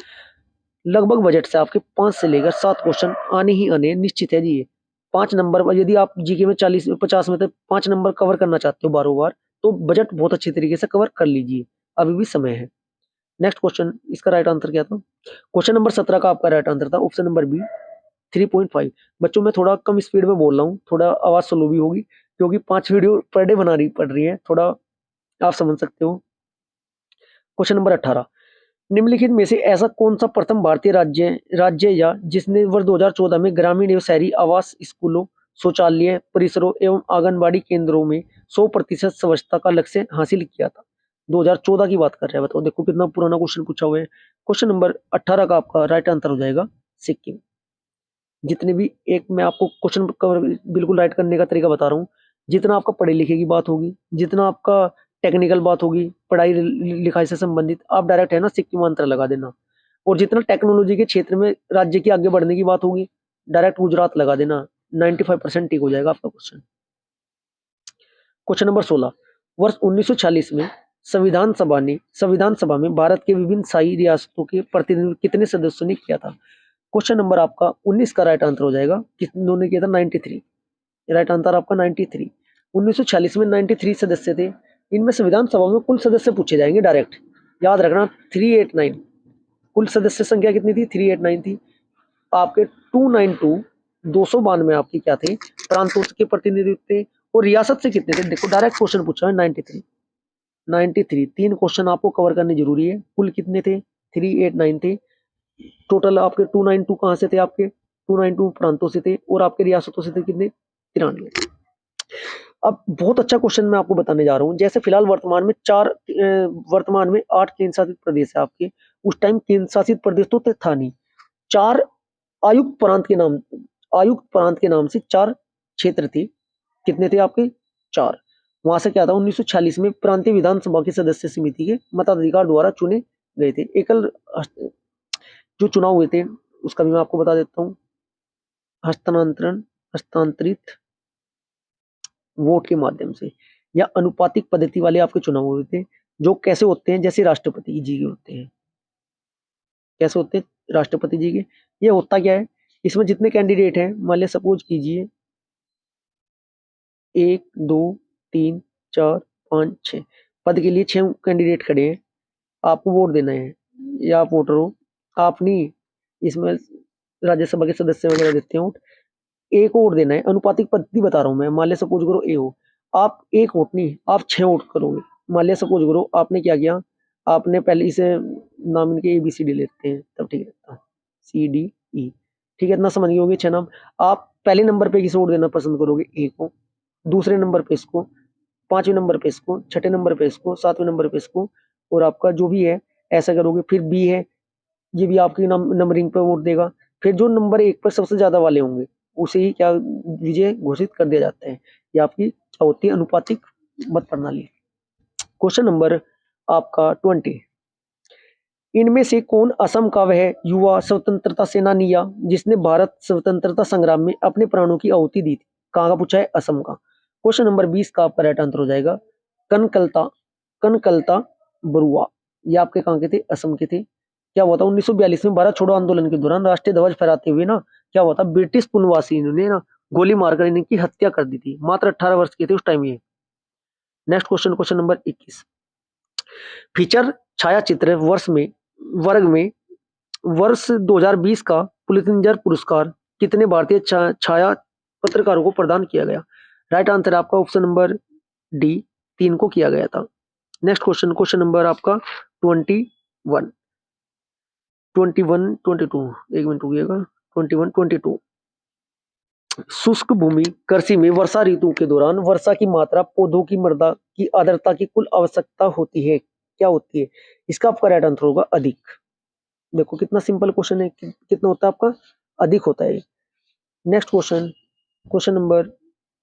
लगभग बजट से आपके 5 से लेकर 7 क्वेश्चन आने ही आने निश्चित है जी। 5 नंबर, यदि आप जीके में 40-50 में से 5 नंबर कवर करना चाहते हो बार बार, तो बजट बहुत अच्छी तरीके से कवर कर लीजिए, अभी भी समय है। नेक्स्ट क्वेश्चन, इसका राइट आंसर क्या था? क्वेश्चन नंबर 17 का आपका राइट आंसर था ऑप्शन नंबर बी, 3.5। बच्चों मैं थोड़ा कम स्पीड में बोल रहा हूँ, थोड़ा आवाज स्लो भी होगी, क्योंकि 5 वीडियो पर डे बनानी पड़ रही है, थोड़ा आप समझ सकते हो। Question number 18। निम्नलिखित में से ऐसा कौन सा प्रथम भारतीय राज्य या जिसने वर्ष 2014 में ग्रामीण एवं शहरी आवास, स्कूलों, शौचालय परिसरों एवं आंगनबाड़ी केंद्रों में 100% स्वच्छता का लक्ष्य हासिल किया था? 2014 की बात कर रहे हैं। बताओ, देखो कितना पुराना क्वेश्चन पूछा हुआ है। क्वेश्चन नंबर 18 का आपका राइट आंसर हो जाएगा सिक्किम। जितने भी एक मैं आपको क्वेश्चन कवर बिल्कुल राइट करने का तरीका बता रहा हूँ। जितना आपका पढ़े लिखे की बात होगी, जितना आपका टेक्निकल बात होगी, पढ़ाई लिखाई से संबंधित, आप डायरेक्ट है ना सिक्किम आंसर लगा देना। और जितना टेक्नोलॉजी के क्षेत्र में राज्य की आगे बढ़ने की बात होगी, डायरेक्ट गुजरात लगा देना। 95% ठीक हो जाएगा आपका क्वेश्चन। क्वेश्चन नंबर 16, वर्ष 1946 में संविधान सभा में भारत के विभिन्न शाही रियासतों के प्रतिनिधित्व कितने सदस्यों ने किया था? क्वेश्चन नंबर आपका 19 का राइट आंसर हो जाएगा। कितनों किया था? 93। राइट आंसर आपका 93। 1946 में 93 सदस्य थे। इनमें संविधान सभा में कुल सदस्य पूछे जाएंगे डायरेक्ट, याद रखना 389। कुल सदस्य संख्या कितनी थी? 389 थी। आपके 292 292 आपके क्या थे? प्रांतों के प्रतिनिधित्व थे। और रियासत से कितने थे? देखो डायरेक्ट क्वेश्चन पूछा है। 93 तीन क्वेश्चन आपको कवर करने जरूरी है। कुल कितने थे? 389 थे। टोटल आपके 292 कहाँ से थे? आपके 292 प्रांतों से थे। और आपके रियासतों से थे कितने? 93। अब बहुत अच्छा क्वेश्चन मैं आपको बताने जा रहा हूँ। जैसे फिलहाल वर्तमान में 8 केंद्र शासित प्रदेश है आपके। उस टाइम केंद्र शासित प्रदेश तो था नहीं। 4 आयुक्त प्रांत के नाम से 4 क्षेत्र थे। कितने थे आपके? 4। वहां से क्या था? 1946 में प्रांतीय विधानसभा की सदस्य समिति के मताधिकार द्वारा चुने गए थे। एकल जो चुनाव हुए थे उसका भी मैं आपको बता देता हूँ। हस्तांतरित वोट के माध्यम से या अनुपातिक पद्धति वाले आपके चुनाव हुए थे। जो कैसे होते हैं? जैसे राष्ट्रपति जी के होते हैं। कैसे होते हैं? राष्ट्रपति जी के। ये होता क्या है? इसमें जितने कैंडिडेट हैं, मान लिया सपोज कीजिए 1 2 3 4 5 6 पद के लिए 6 कैंडिडेट खड़े हैं। आपको वोट देना है या आप वोटर हो। आप नहीं, इसमें राज्यसभा के सदस्य वगैरह देते हैं वोट। एक वोट देना है। अनुपातिक पद्धति बता रहा हूं मैं। मान लिया सपोज करो ए हो, आप एक वोट नहीं, आप 6 वोट करोगे। मान लिया सपोज करो आपने क्या किया, आपने पहले इसे नाम इनके ABCD लेते हैं तब ठीक रहता है। CDE ठीक है, इतना समझ गए होंगे 6 नाम। आप पहले नंबर पे किसे वोट देना पसंद करोगे? ए को। दूसरे नंबर पे इसको, 5वें नंबर पे इसको, 6ठे नंबर पे इसको, 7वें नंबर पे इसको, और आपका जो भी है ऐसा करोगे। फिर बी है, ये भी आपकी नंबरिंग पे वोट देगा। फिर जो नंबर 1 पर सबसे ज्यादा वाले होंगे उसे ही क्या विजय घोषित कर दिया जाता है। ये आपकी क्या होती है? अनुपातिक मत प्रणाली। क्वेश्चन नंबर आपका 20, इनमें से कौन असम का वह युवा स्वतंत्रता सेनानी या जिसने भारत स्वतंत्रता संग्राम में अपने प्राणों की आहुति दी थी? कहाँ का पूछा है? असम का। क्वेश्चन नंबर 20 का आपका राइट आंसर हो जाएगा कनकलता बरुआ। ये आपके कहाँ के थे? असम के थे। क्या हुआ था? 1942 में भारत छोड़ो आंदोलन के दौरान राष्ट्रीय ध्वज फहराते हुए ना क्या हुआ था? ब्रिटिश पुनवासी ने ना गोली मारकर इनकी हत्या कर दी थी। मात्र 18 वर्ष के थे उस टाइम ये। Next question, question number 21, feature छायाचित्र वर्ग में वर्ष 2020 का पुलित्जर पुरस्कार कितने भारतीय छाया पत्रकारों को प्रदान किया गया? राइट आंसर आपका ऑप्शन नंबर डी, 3 को किया गया था। नेक्स्ट क्वेश्चन, क्वेश्चन नंबर आपका 21 22 एक मिनट रुकिएगा। 21 22, शुष्क भूमि कृषि में वर्षा ऋतु के दौरान वर्षा की मात्रा पौधों की मृदा की आर्द्रता की कुल आवश्यकता होती है, क्या होती है? इसका आपका राइट आंसर होगा अधिक। देखो कितना सिंपल क्वेश्चन है। कितना होता है आपका? अधिक होता है। नेक्स्ट क्वेश्चन, क्वेश्चन नंबर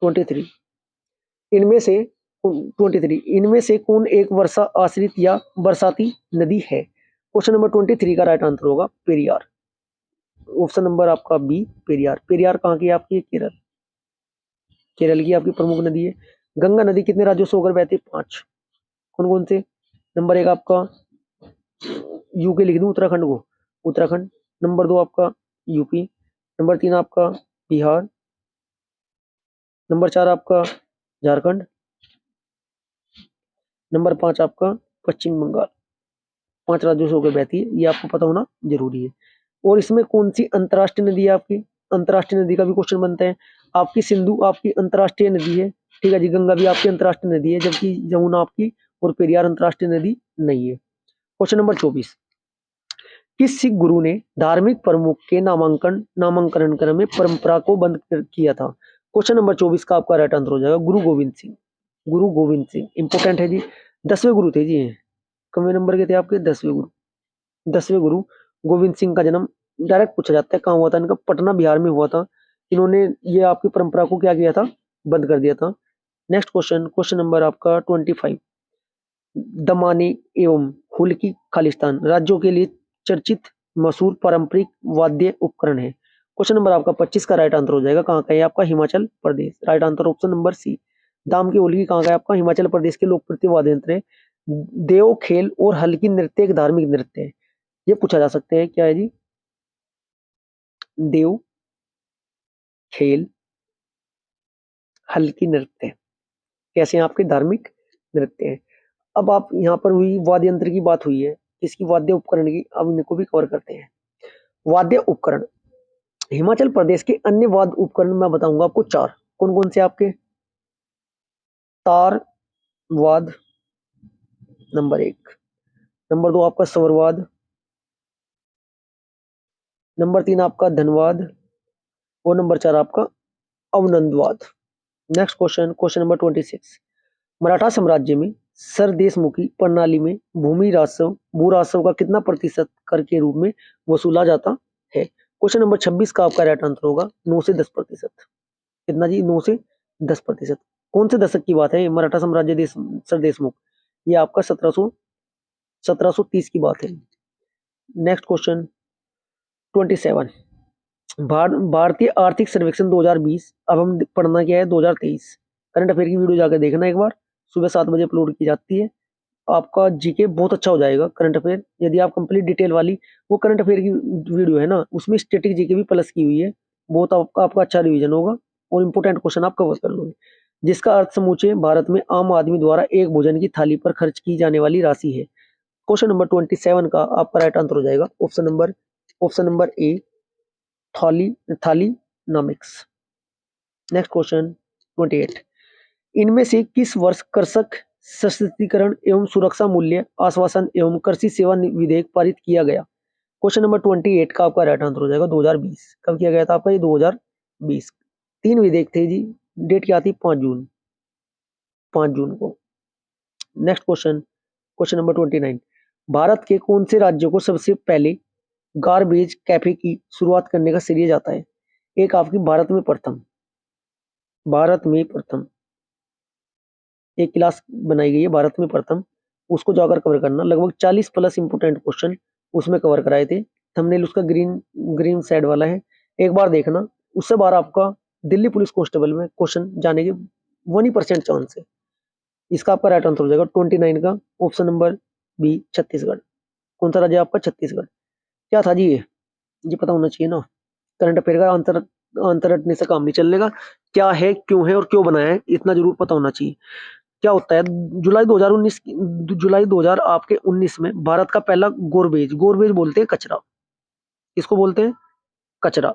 23, इनमें से 23 इनमें से कौन एक वर्षा आश्रित या बरसाती नदी है? क्वेश्चन नंबर 23 का राइट आंसर होगा पेरियार। ऑप्शन नंबर आपका बी, पेरियार। पेरियार कहाँ की है आपकी? केरल। केरल की आपकी प्रमुख नदी है। गंगा नदी कितने राज्यों से होकर बहती है? 5। कौन कौन से? नंबर 1 आपका यूके लिख दूं, उत्तराखंड को, उत्तराखंड। नंबर 2 आपका यूपी। नंबर 3 आपका बिहार। नंबर 4 आपका झारखंड। नंबर 5 आपका पश्चिम बंगाल। 5 राज्यों से होकर बहती है, ये आपको पता होना जरूरी है। और इसमें कौन सी अंतर्राष्ट्रीय नदी है आपकी? अंतर्राष्ट्रीय नदी का भी क्वेश्चन बनता है। आपकी सिंधु आपकी अंतर्राष्ट्रीय नदी है, ठीक है जी। गंगा भी आपकी अंतर्राष्ट्रीय नदी है, जबकि जमुना आपकी और पेरियार अंतर्राष्ट्रीय नदी नहीं है। क्वेश्चन नंबर 24, किस सिख गुरु ने धार्मिक प्रमुख के नामांकन क्रम में परंपरा को बंद किया था? क्वेश्चन नंबर 24 का आपका राइट आंसर हो जाएगा गुरु गोविंद सिंह। गुरु गोविंद सिंह इंपोर्टेंट है जी, 10वें गुरु थे जी ये। कौन नंबर के थे आपके? 10वें गुरु। 10वें गुरु गोविंद सिंह का जन्म डायरेक्ट पूछा जाता है कहाँ हुआ था इनका? पटना बिहार में हुआ था। इन्होंने ये आपकी परंपरा को क्या किया था? बंद कर दिया था। नेक्स्ट क्वेश्चन, क्वेश्चन नंबर आपका 25। दमानी एवं हुल्की खालिस्तान राज्यों के लिए चर्चित मशहूर पारंपरिक वाद्य उपकरण है। क्वेश्चन नंबर आपका 25 का राइट आंसर हो जाएगा कहाँ का है आपका? Himachal Pradesh. Right answer option number C. दाम की होली कहाँ का है आपका? हिमाचल प्रदेश के लोकप्रिय वाद्य यंत्र है। देव खेल और हल्की नृत्य एक धार्मिक नृत्य है। ये पूछा जा सकते हैं क्या है जी? देव खेल हल्की नृत्य कैसे हैं आपके? धार्मिक नृत्य है। अब आप यहाँ पर हुई वाद्य यंत्र की बात हुई है, इसकी वाद्य उपकरण की, अब इनको भी कवर करते हैं। वाद्य उपकरण हिमाचल प्रदेश के अन्य वाद्य उपकरण मैं बताऊंगा आपको 4। कौन कौन से आपके? तार वाद नंबर 1, नंबर 2 आपका स्वरवाद, नंबर 3 आपका धनवाद और नंबर 4 आपका अवनंदवाद। Next question, question number 26। Maratha साम्राज्य में सरदेशमुखी प्रणाली में भूमि राजस्व भू राजस्व का कितना प्रतिशत कर के रूप में वसूला जाता है? क्वेश्चन नंबर 26 का आपका राइट आंसर होगा 9 से 10%। कितना जी? 9 से 10%। कौन से दशक की बात है? मराठा साम्राज्य देश सरदेशमुख, ये आपका 1730 की बात है। Next question 27। भारतीय आर्थिक सर्वेक्षण 2020, अब हम पढ़ना क्या है? 2023। करंट अफेयर की वीडियो जाकर देखना एक बार, सुबह 7 बजे अपलोड की जाती है। आपका जीके बहुत अच्छा हो जाएगा करंट अफेयर, यदि आप कंप्लीट डिटेल वाली, वो करंट अफेयर की वीडियो है ना, उसमें स्टैटिक जीके भी प्लस की हुई है। बहुत आपका अच्छा रिवीजन होगा और इंपोर्टेंट क्वेश्चन आप कवर कर लोगे। जिसका अर्थ समूचे भारत में आम आदमी द्वारा एक भोजन की थाली पर खर्च की जाने वाली राशि है। क्वेश्चन नंबर 27 का आपका राइट आंसर हो जाएगा ऑप्शन नंबर ए, थाली नॉमिक्स। Next question 28। इनमें से किस वर्ष कृषक सशक्तिकरण एवं सुरक्षा मूल्य आश्वासन एवं कृषि सेवा विधेयक पारित किया गया? क्वेश्चन नंबर 28 का आपका राइट आंसर हो जाएगा 2020। कब किया गया था आपका? ये 2020। 3 विधेयक थे जी। डेट क्या थी? 5 जून को। Next question, question number 29। Bharat के कौन से राज्यों को सबसे पहले गार्बेज कैफे की शुरुआत करने का श्रेय जाता है? एक आपकी भारत में प्रथम एक क्लास बनाई गई है भारत में प्रथम, उसको जाकर कवर करना। लगभग 40 प्लस इंपोर्टेंट क्वेश्चन उसमें कवर कराए थे। थंबनेल उसका ग्रीन साइड वाला है, एक बार देखना। उससे बार आपका दिल्ली पुलिस कांस्टेबल में क्वेश्चन जाने के 1% चांस है। इसका आपका राइट आंसर हो जाएगा 29 का ऑप्शन नंबर बी, छत्तीसगढ़। कौन सा राज्य आपका? छत्तीसगढ़। क्या था जी ये पता होना चाहिए ना। करंट अफेयर का आंसर रटने से काम नहीं चलेगा। क्या है, क्यों है और क्यों बनाया है, इतना जरूर पता होना चाहिए। क्या होता है? जुलाई 2000 आपके 19 में भारत का पहला गोरबेज बोलते हैं कचरा। किसको बोलते हैं? कचरा।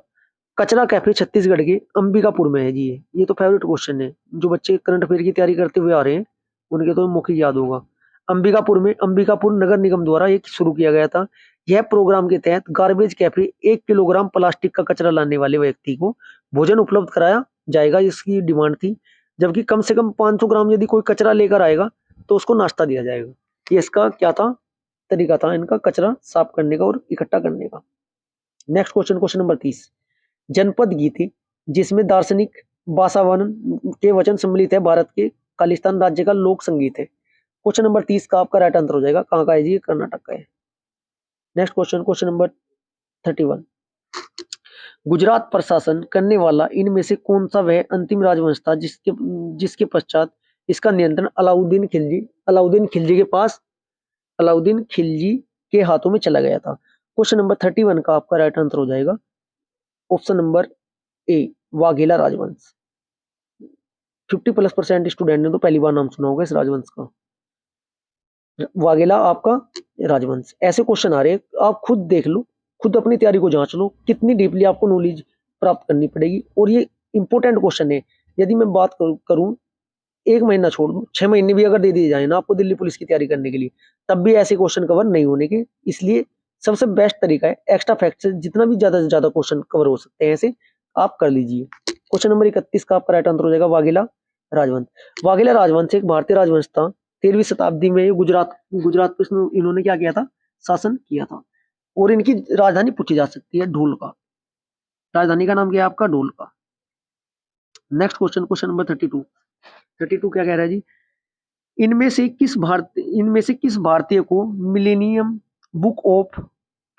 कचरा कैफे छत्तीसगढ़ के अंबिकापुर में है जी। ये तो फेवरेट क्वेश्चन है, जो बच्चे करंट अफेयर की तैयारी करते हुए आ रहे हैं उनके तो मौखिक याद होगा। अंबिकापुर नगर निगम द्वारा एक शुरू किया गया था। यह प्रोग्राम के तहत गार्बेज कैफे 1 किलोग्राम प्लास्टिक का कचरा लाने वाले व्यक्ति को भोजन उपलब्ध कराया जाएगा, इसकी डिमांड थी। जबकि कम से कम 500 ग्राम यदि कोई कचरा लेकर आएगा तो उसको नाश्ता दिया जाएगा। ये इसका क्या था? तरीका था इनका कचरा साफ करने का और इकट्ठा करने का। Next question, question number 30। जनपद गीति जिसमें दार्शनिक बासावन के वचन सम्मिलित है, भारत के खालिस्तान राज्य का लोक संगीत है। क्वेश्चन नंबर 30 का आपका राइट आंसर हो जाएगा कहाँ का है जी? कर्नाटक का है। Next question, question number 31। Gujarat प्रशासन करने वाला इनमें से कौन सा वह अंतिम राजवंश था जिसके पश्चात इसका नियंत्रण अलाउद्दीन खिलजी के हाथों में चला गया था? क्वेश्चन नंबर 31 का आपका राइट आंसर हो जाएगा ऑप्शन नंबर ए, वाघेला राजवंश। 50+ % स्टूडेंट ने तो पहली बार नाम सुना होगा इस राजवंश का। वाघेला आपका राजवंश। ऐसे क्वेश्चन आ रहे हैं, आप खुद देख लो, खुद अपनी तैयारी को जांच लो, कितनी डीपली आपको नॉलेज प्राप्त करनी पड़ेगी। और ये इंपॉर्टेंट क्वेश्चन है। यदि मैं बात करूं 1 महीना छोड़ दूं, 6 महीने भी अगर दे दिए जाए ना आपको दिल्ली पुलिस की तैयारी करने के लिए, तब भी ऐसे क्वेश्चन कवर नहीं होने के। इसलिए सबसे बेस्ट तरीका है एक्स्ट्रा फैक्ट से जितना भी ज्यादा से ज्यादा क्वेश्चन कवर हो सकते हैं ऐसे आप कर लीजिए। क्वेश्चन नंबर 31 का आपका राइट आंसर हो जाएगा वाघेला राजवंश। वाघेला राजवंश एक भारतीय राजवंश था। 13वीं शताब्दी में गुजरात गुजरात पे इन्होंने क्या किया था, शासन किया था। और इनकी राजधानी पूछी जा सकती है ढोलका। राजधानी का नाम क्या है आपका, Dholka. Next question, question number 32 क्या कह रहा है जी, इनमें से किस भारतीय को मिलेनियम बुक ऑफ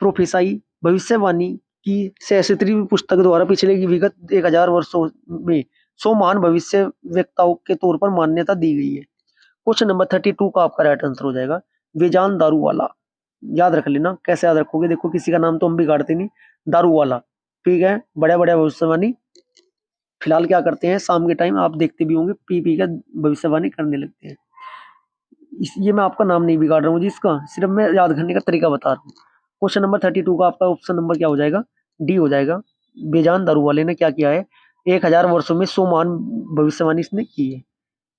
प्रोफेसाई भविष्यवाणी की 66वीं पुस्तक द्वारा पिछले की विगत 1000 वर्षों में 100 महान भविष्य वक्ताओं के तौर पर मान्यता दी गई है। क्वेश्चन नंबर 32 का आपका राइट आंसर हो जाएगा वेजान दारूवाला। याद रख लेना, कैसे याद रखोगे, देखो किसी का नाम तो हम बिगाड़ते नहीं, दारूवाला, ठीक है। बड़ा बड़ा भविष्यवाणी फिलहाल क्या करते हैं, शाम के टाइम आप देखते भी होंगे पी पी का भविष्यवाणी करने लगते हैं। ये मैं आपका नाम नहीं बिगाड़ रहा हूँ जी, इसका सिर्फ मैं याद करने का तरीका बता रहा हूँ। क्वेश्चन नंबर 32 का आपका ऑप्शन नंबर क्या हो जाएगा, डी हो जाएगा। बेजान दारूवाले ने क्या किया है, 1000 वर्षों में 100 महान भविष्यवाणी इसने की है।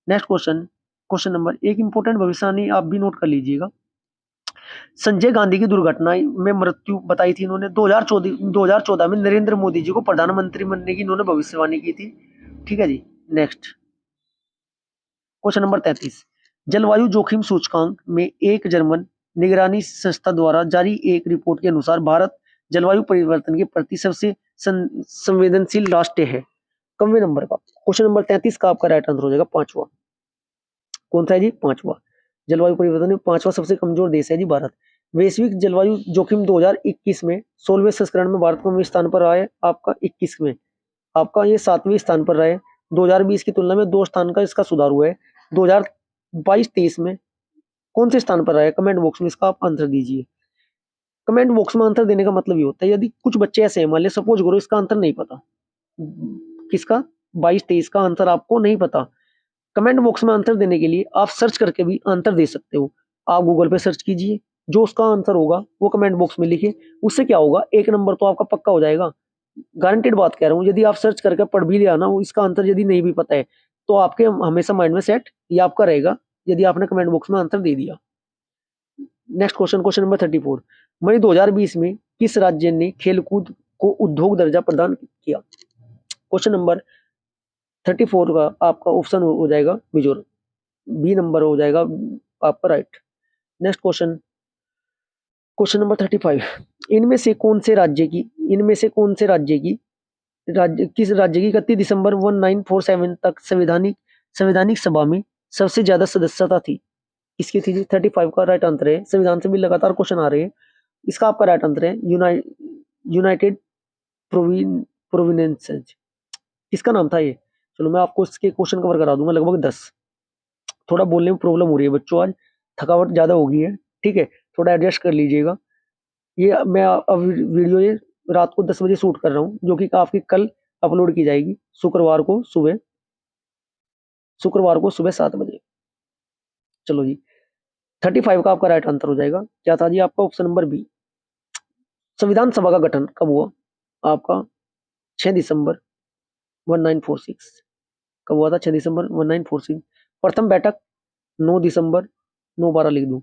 नेक्स्ट क्वेश्चन, क्वेश्चन नंबर, एक इंपॉर्टेंट भविष्यवाणी आप भी नोट कर लीजिएगा। संजय गांधी की दुर्घटना में मृत्यु बताई थी इन्होंने 2014 में नरेंद्र मोदी जी को प्रधानमंत्री बनने की इन्होंने भविष्यवाणी की थी, ठीक है जी। नेक्स्ट क्वेश्चन नंबर 33, जलवायु जोखिम सूचकांक में एक जर्मन निगरानी संस्था द्वारा जारी एक रिपोर्ट के अनुसार भारत जलवायु परिवर्तन के प्रति सबसे संवेदनशील राष्ट्र है। कमवे नंबर का क्वेश्चन नंबर 33 का आपका राइट आंसर हो जाएगा पांचवा। कौन सा है जी, पांचवा। जलवायु परिवर्तन में पांचवा सबसे कमजोर देश है जी भारत। वैश्विक जलवायु जोखिम 2021 में 16वें संस्करण में भारत कौन स्थान पर रहा है आपका, 21 में आपका ये 7वें स्थान पर रहा है। 2020 की तुलना में 2 स्थान का इसका सुधार हुआ है। 2022-23 में कौन से स्थान पर रहा है, कमेंट बॉक्स में इसका आप आंसर दीजिए। कमेंट बॉक्स में आंसर देने का मतलब ये होता है, यदि कुछ बच्चे ऐसे हैं, मान लिया सपोज करो इसका आंसर नहीं पता, किसका 22-23 का आंसर आपको नहीं पता, कमेंट बॉक्स में आंसर देने के लिए आप सर्च करके भी आंसर दे सकते हो। आप गूगल पे सर्च कीजिए, जो उसका आंसर होगा वो कमेंट बॉक्स में लिखिए। उससे क्या होगा, एक नंबर तो आपका पक्का हो जाएगा, गारंटेड बात कह रहा हूँ। यदि आप सर्च करके पढ़ भी लिया ना, इसका आंसर यदि नहीं भी पता है तो आपके हमेशा माइंड में सेट ये आपका रहेगा, यदि आपने कमेंट बॉक्स में आंसर दे दिया। नेक्स्ट क्वेश्चन, क्वेश्चन नंबर 34, मई 2020 में किस राज्य ने खेलकूद को उद्योग दर्जा प्रदान किया। क्वेश्चन नंबर 34 का आपका ऑप्शन हो जाएगा मिजोरम, बी नंबर हो जाएगा आपका right. Next question, question number 35, इनमें से कौन से राज्य की किस राज्य की 31 दिसंबर 1947 तक संवैधानिक सभा में सबसे ज्यादा सदस्यता थी, इसकी थी 35 का राइट आंसर है। संविधान से भी लगातार क्वेश्चन आ रहे हैं, इसका आपका राइट आंसर है यूनाइटेड प्रोविंसेस। किसका नाम था ये, चलो मैं आपको इसके क्वेश्चन कवर करा दूंगा लगभग 10। थोड़ा बोलने में प्रॉब्लम हो रही है बच्चों, आज थकावट ज्यादा हो गई है, ठीक है, थोड़ा एडजस्ट कर लीजिएगा। ये मैं अब वीडियो ये रात को 10 बजे शूट कर रहा हूँ, जो कि आपकी कल अपलोड की जाएगी शुक्रवार को सुबह 7 बजे। चलो जी, 35 का आपका राइट आंसर हो जाएगा, क्या था जी आपका ऑप्शन नंबर बी। संविधान सभा का गठन कब हुआ आपका, 6 दिसंबर 1946। कब हुआ था, 6 दिसंबर 1946। प्रथम बैठक 9 दिसंबर 9/12 लिख दूं,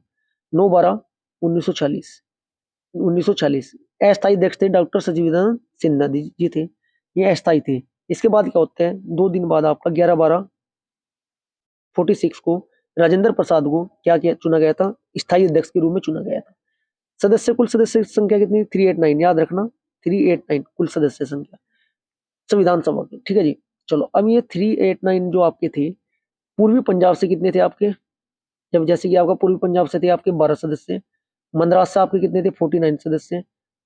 9/12 1946। अस्थायी अध्यक्ष थे डॉक्टर सचिदानंद सिन्हा जी थे, ये अस्थायी थे। इसके बाद क्या होते हैं, 2 दिन बाद आपका 11/12/46 को राजेंद्र प्रसाद को क्या किया, चुना गया था, स्थायी अध्यक्ष के रूप में चुना गया था। कुल सदस्य संख्या कितनी, 389, याद रखना 389 कुल सदस्य संख्या संविधान सभा की, ठीक है जी। चलो अब ये 389 जो आपके थे, पूर्वी पंजाब से कितने थे आपके, जब जैसे कि आपका पूर्वी पंजाब से थे आपके 12 सदस्य, मद्रास से आपके कितने थे 49 सदस्य,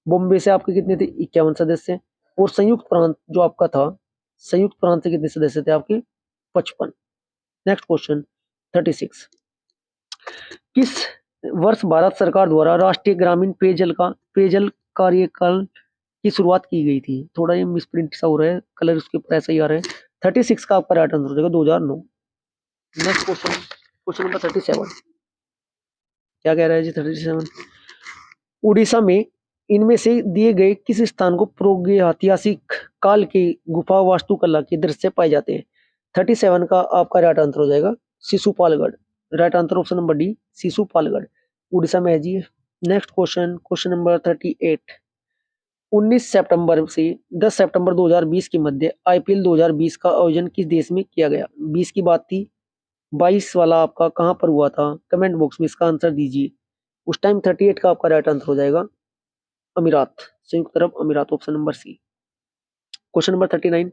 बॉम्बे से आपके कितने थे 51 सदस्य, और संयुक्त प्रांत जो आपका था, संयुक्त प्रांत से कितने सदस्य थे आपके 55। नेक्स्ट क्वेश्चन 36, किस वर्ष भारत सरकार द्वारा राष्ट्रीय ग्रामीण पेयजल कार्यकाल की शुरुआत की गई थी। थोड़ा ये मिसप्रिंट सा हो रहा है, कलर उसके ऊपर ऐसा ही आ रहे हैं। 36 का आपका राइट आंसर हो जाएगा 2009। नेक्स्ट क्वेश्चन, क्वेश्चन नंबर 37 क्या कह रहा है जी, 37, उड़ीसा में इनमें से दिए गए किस स्थान को प्रागैतिहासिक काल की गुफा वास्तुकला के दृश्य पाए जाते हैं। 37 का आपका राइट आंसर हो जाएगा Sisupalgarh. Right answer option number D, Sisupalgarh, Orissa में है जी। Next question, question number 38। 19 सितंबर से 10 सितंबर 2020 के मध्य आईपीएल 2020 का आयोजन किस देश में किया गया? 20 की बात थी, 22 वाला आपका कहां पर हुआ था? कमेंट बॉक्स में इसका आंसर दीजिए। उस टाइम 38 का आपका राइट आंसर हो जाएगा अमीरात, संयुक्त अरब अमीरात, option number C. Question number 39।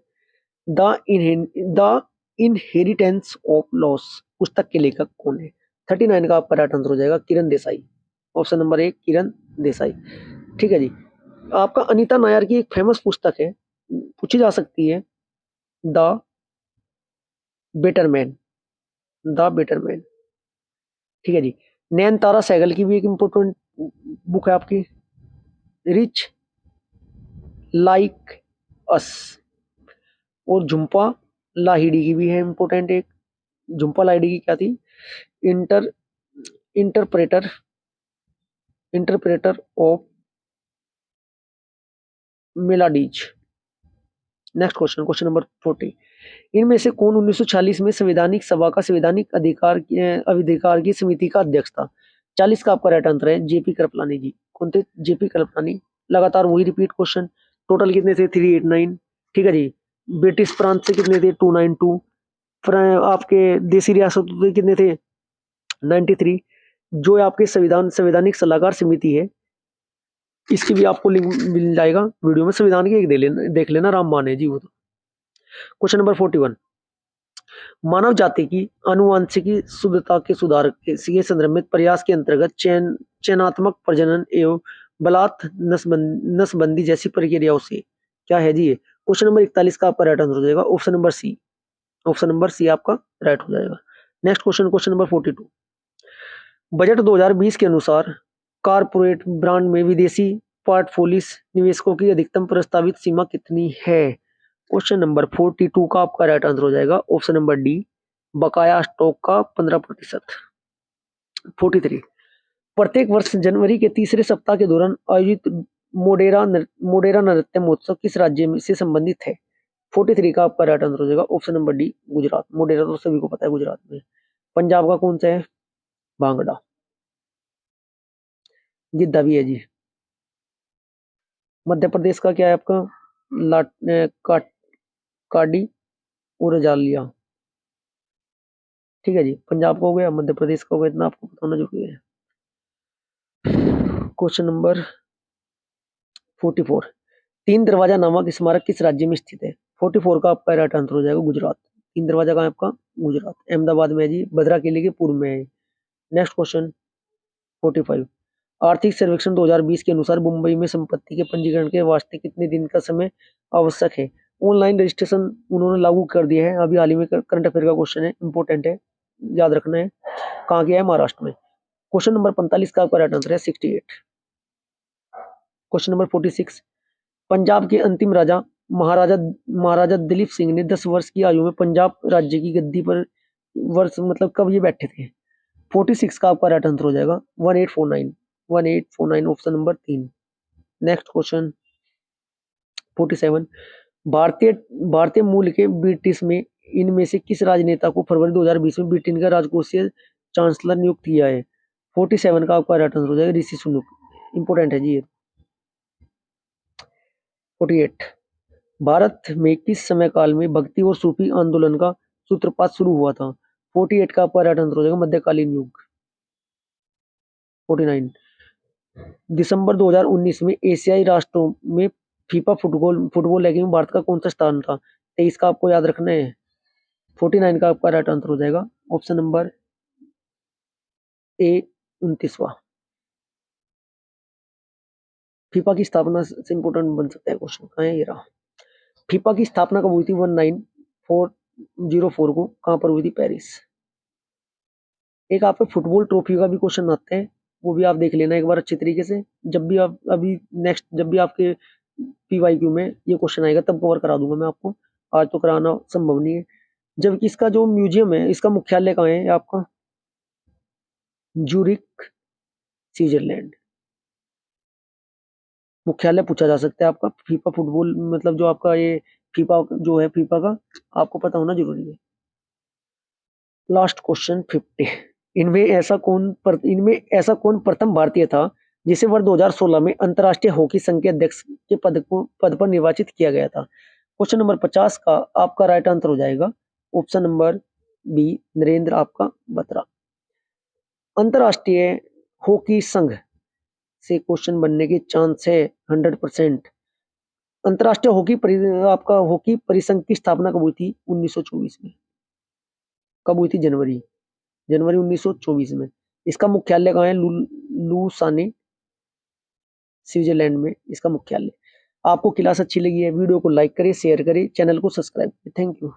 The inheritance of loss पुस्तक के लेखक कौन है? 39 का आपका राइट आंसर हो जाएगा Kiran Desai, option number A Kiran Desai. ठीक है जी। आपका अनीता नायर की एक फेमस पुस्तक है, पूछी जा सकती है, the better man, the better man. ठीक है जी। नयनतारा सहगल की भी एक इंपॉर्टेंट बुक है आपकी, रिच लाइक अस। और झुम्पा लाहिड़ी की भी है इंपॉर्टेंट एक, झुम्पा लाहिड़ी की क्या थी? Inter interpreter interpreter of maladies. Next question, question number 40। इनमें से कौन 1946 में संवैधानिक सभा का संवैधानिक अधिकार की समिति का अध्यक्ष था? 40 का आपका राइट आंसर है जेपी कृपलानी जी। कौन थे? जेपी कृपलानी। लगातार वही रिपीट क्वेश्चन। टोटल कितने थे? 389। ठीक है जी। ब्रिटिश प्रांत से कितने थे? 292। आपके देसी रियासतों से कितने थे? 93। जो आपके संवैधानिक सलाहकार समिति है, इसकी भी आपको लिंक मिल जाएगा वीडियो में, संविधान की एक देख लेना, रामबाण है जी वो तो। Question number 41। मानव जाति की आनुवंशिकी शुद्धता के सुधार के संदर्भित प्रयास के अंतर्गत चयनात्मक प्रजनन एवं बलात् नसबंदी जैसी प्रक्रियाओं से क्या है जी ये? क्वेश्चन नंबर 41 का आपका राइट आंसर हो जाएगा option number C, option number C आपका राइट हो जाएगा। Next question, question number 42। Budget 2020 के अनुसार कारपोरेट ब्रांड में विदेशी पोर्टफोलियो निवेशकों की अधिकतम प्रस्तावित सीमा कितनी है? क्वेश्चन नंबर 42 का आपका राइट आंसर हो जाएगा ऑप्शन नंबर डी, बकाया स्टॉक का 15%। 43। प्रत्येक वर्ष जनवरी के तीसरे सप्ताह के दौरान आयोजित मोडेरा नृत्य महोत्सव किस राज्य में से संबंधित है? 43 का आपका राइट आंसर हो जाएगा option number D, Gujarat. Modhera तो सभी को पता है गुजरात में। पंजाब का कौन सा है? भांगड़ा। गिद्दा भी है जी। मध्य प्रदेश का क्या है आपका? लाट का, काडी और जालिया। ठीक है जी। पंजाब का हो गया, मध्य प्रदेश का हो गया, इतना आपको बताना जरूरी है। Question number 44। तीन दरवाजा नामक स्मारक किस राज्य में स्थित है? 44 का आपका राइट आंसर हो जाएगा गुजरात। तीन दरवाजा का आपका गुजरात, अहमदाबाद में है जी, भद्रा किले के पूर्व में है। Next question 45। आर्थिक सर्वेक्षण 2020 के अनुसार मुंबई में संपत्ति के पंजीकरण के वास्ते कितने दिन का समय आवश्यक है? ऑनलाइन रजिस्ट्रेशन उन्होंने लागू कर दिया है अभी हाल ही में, करंट अफेयर का क्वेश्चन है, इंपॉर्टेंट है, याद रखना है। कहाँ गया है? महाराष्ट्र में। क्वेश्चन नंबर 45 का आपका राइट आंसर है 68। Question number 46। पंजाब के अंतिम राजा महाराजा महाराजा दिलीप सिंह ने 10 वर्ष की आयु में पंजाब राज्य की गद्दी पर वर्ष मतलब कब ये बैठे थे? 46 का आपका राइट आंसर हो जाएगा 1849, 1849, ऑप्शन नंबर 3। Next question 47। भारतीय भारतीय मूल के ब्रिटिश में इनमें से किस राजनेता को फरवरी 2020 में ब्रिटेन का राजकोषीय चांसलर नियुक्त किया है? 47 का आपका राइट आंसर हो जाएगा ऋषि सुनक। इंपॉर्टेंट है जी ये। 48। भारत में किस समय काल में भक्ति और सूफी आंदोलन का सूत्रपात शुरू हुआ था? 48 का आपका राइट आंसर हो जाएगा मध्यकालीन युग। 49। दिसंबर 2019 में एशियाई राष्ट्रों में फीफा फुटबॉल फुटबॉल रैंकिंग में भारत का कौन सा स्थान था? 23 का आपको याद रखना है। 49 का आपका राइट आंसर हो जाएगा ऑप्शन नंबर ए, 29वां। फीफा की स्थापना से इंपोर्टेंट बन सकता है क्वेश्चन, कहाँ है ये रहा। फीफा की स्थापना कब हुई थी? 1904 को। कहाँ पर हुई थी? पेरिस। एक आप पे फुटबॉल ट्रॉफी का भी क्वेश्चन आते हैं, वो भी आप देख लेना एक बार अच्छे तरीके से, जब भी आप अभी नेक्स्ट जब भी आपके पीवाईक्यू में ये क्वेश्चन आएगा तब कवर करा दूंगा मैं आपको, आज तो कराना संभव नहीं है। जबकि इसका जो म्यूजियम है, इसका मुख्यालय कहाँ है आपका? Zurich, Switzerland. मुख्यालय पूछा जा सकता है आपका फीफा फुटबॉल मतलब जो आपका ये फीफा जो है फीफा का, आपको पता होना जरूरी है। Last question 50। इनमें ऐसा कौन प्रथम भारतीय था जिसे वर्ष 2016 में अंतर्राष्ट्रीय हॉकी संघ के अध्यक्ष के पद पर निर्वाचित किया गया था। क्वेश्चन नंबर 50 का आपका राइट आंसर हो जाएगा ऑप्शन नंबर बी, नरेंद्र आपका बत्रा। अंतर्राष्ट्रीय हॉकी संघ से क्वेश्चन बनने के चांस है 100%। अंतर्राष्ट्रीय आपका हॉकी परिसंघ की स्थापना कब हुई थी? 1924 में। कब हुई थी? जनवरी 1924 में। इसका मुख्यालय कहाँ है? लूसाने, स्विट्जरलैंड में इसका मुख्यालय। आपको क्लास अच्छी लगी है, वीडियो को लाइक करें, शेयर करें, चैनल को सब्सक्राइब करें। Thank you.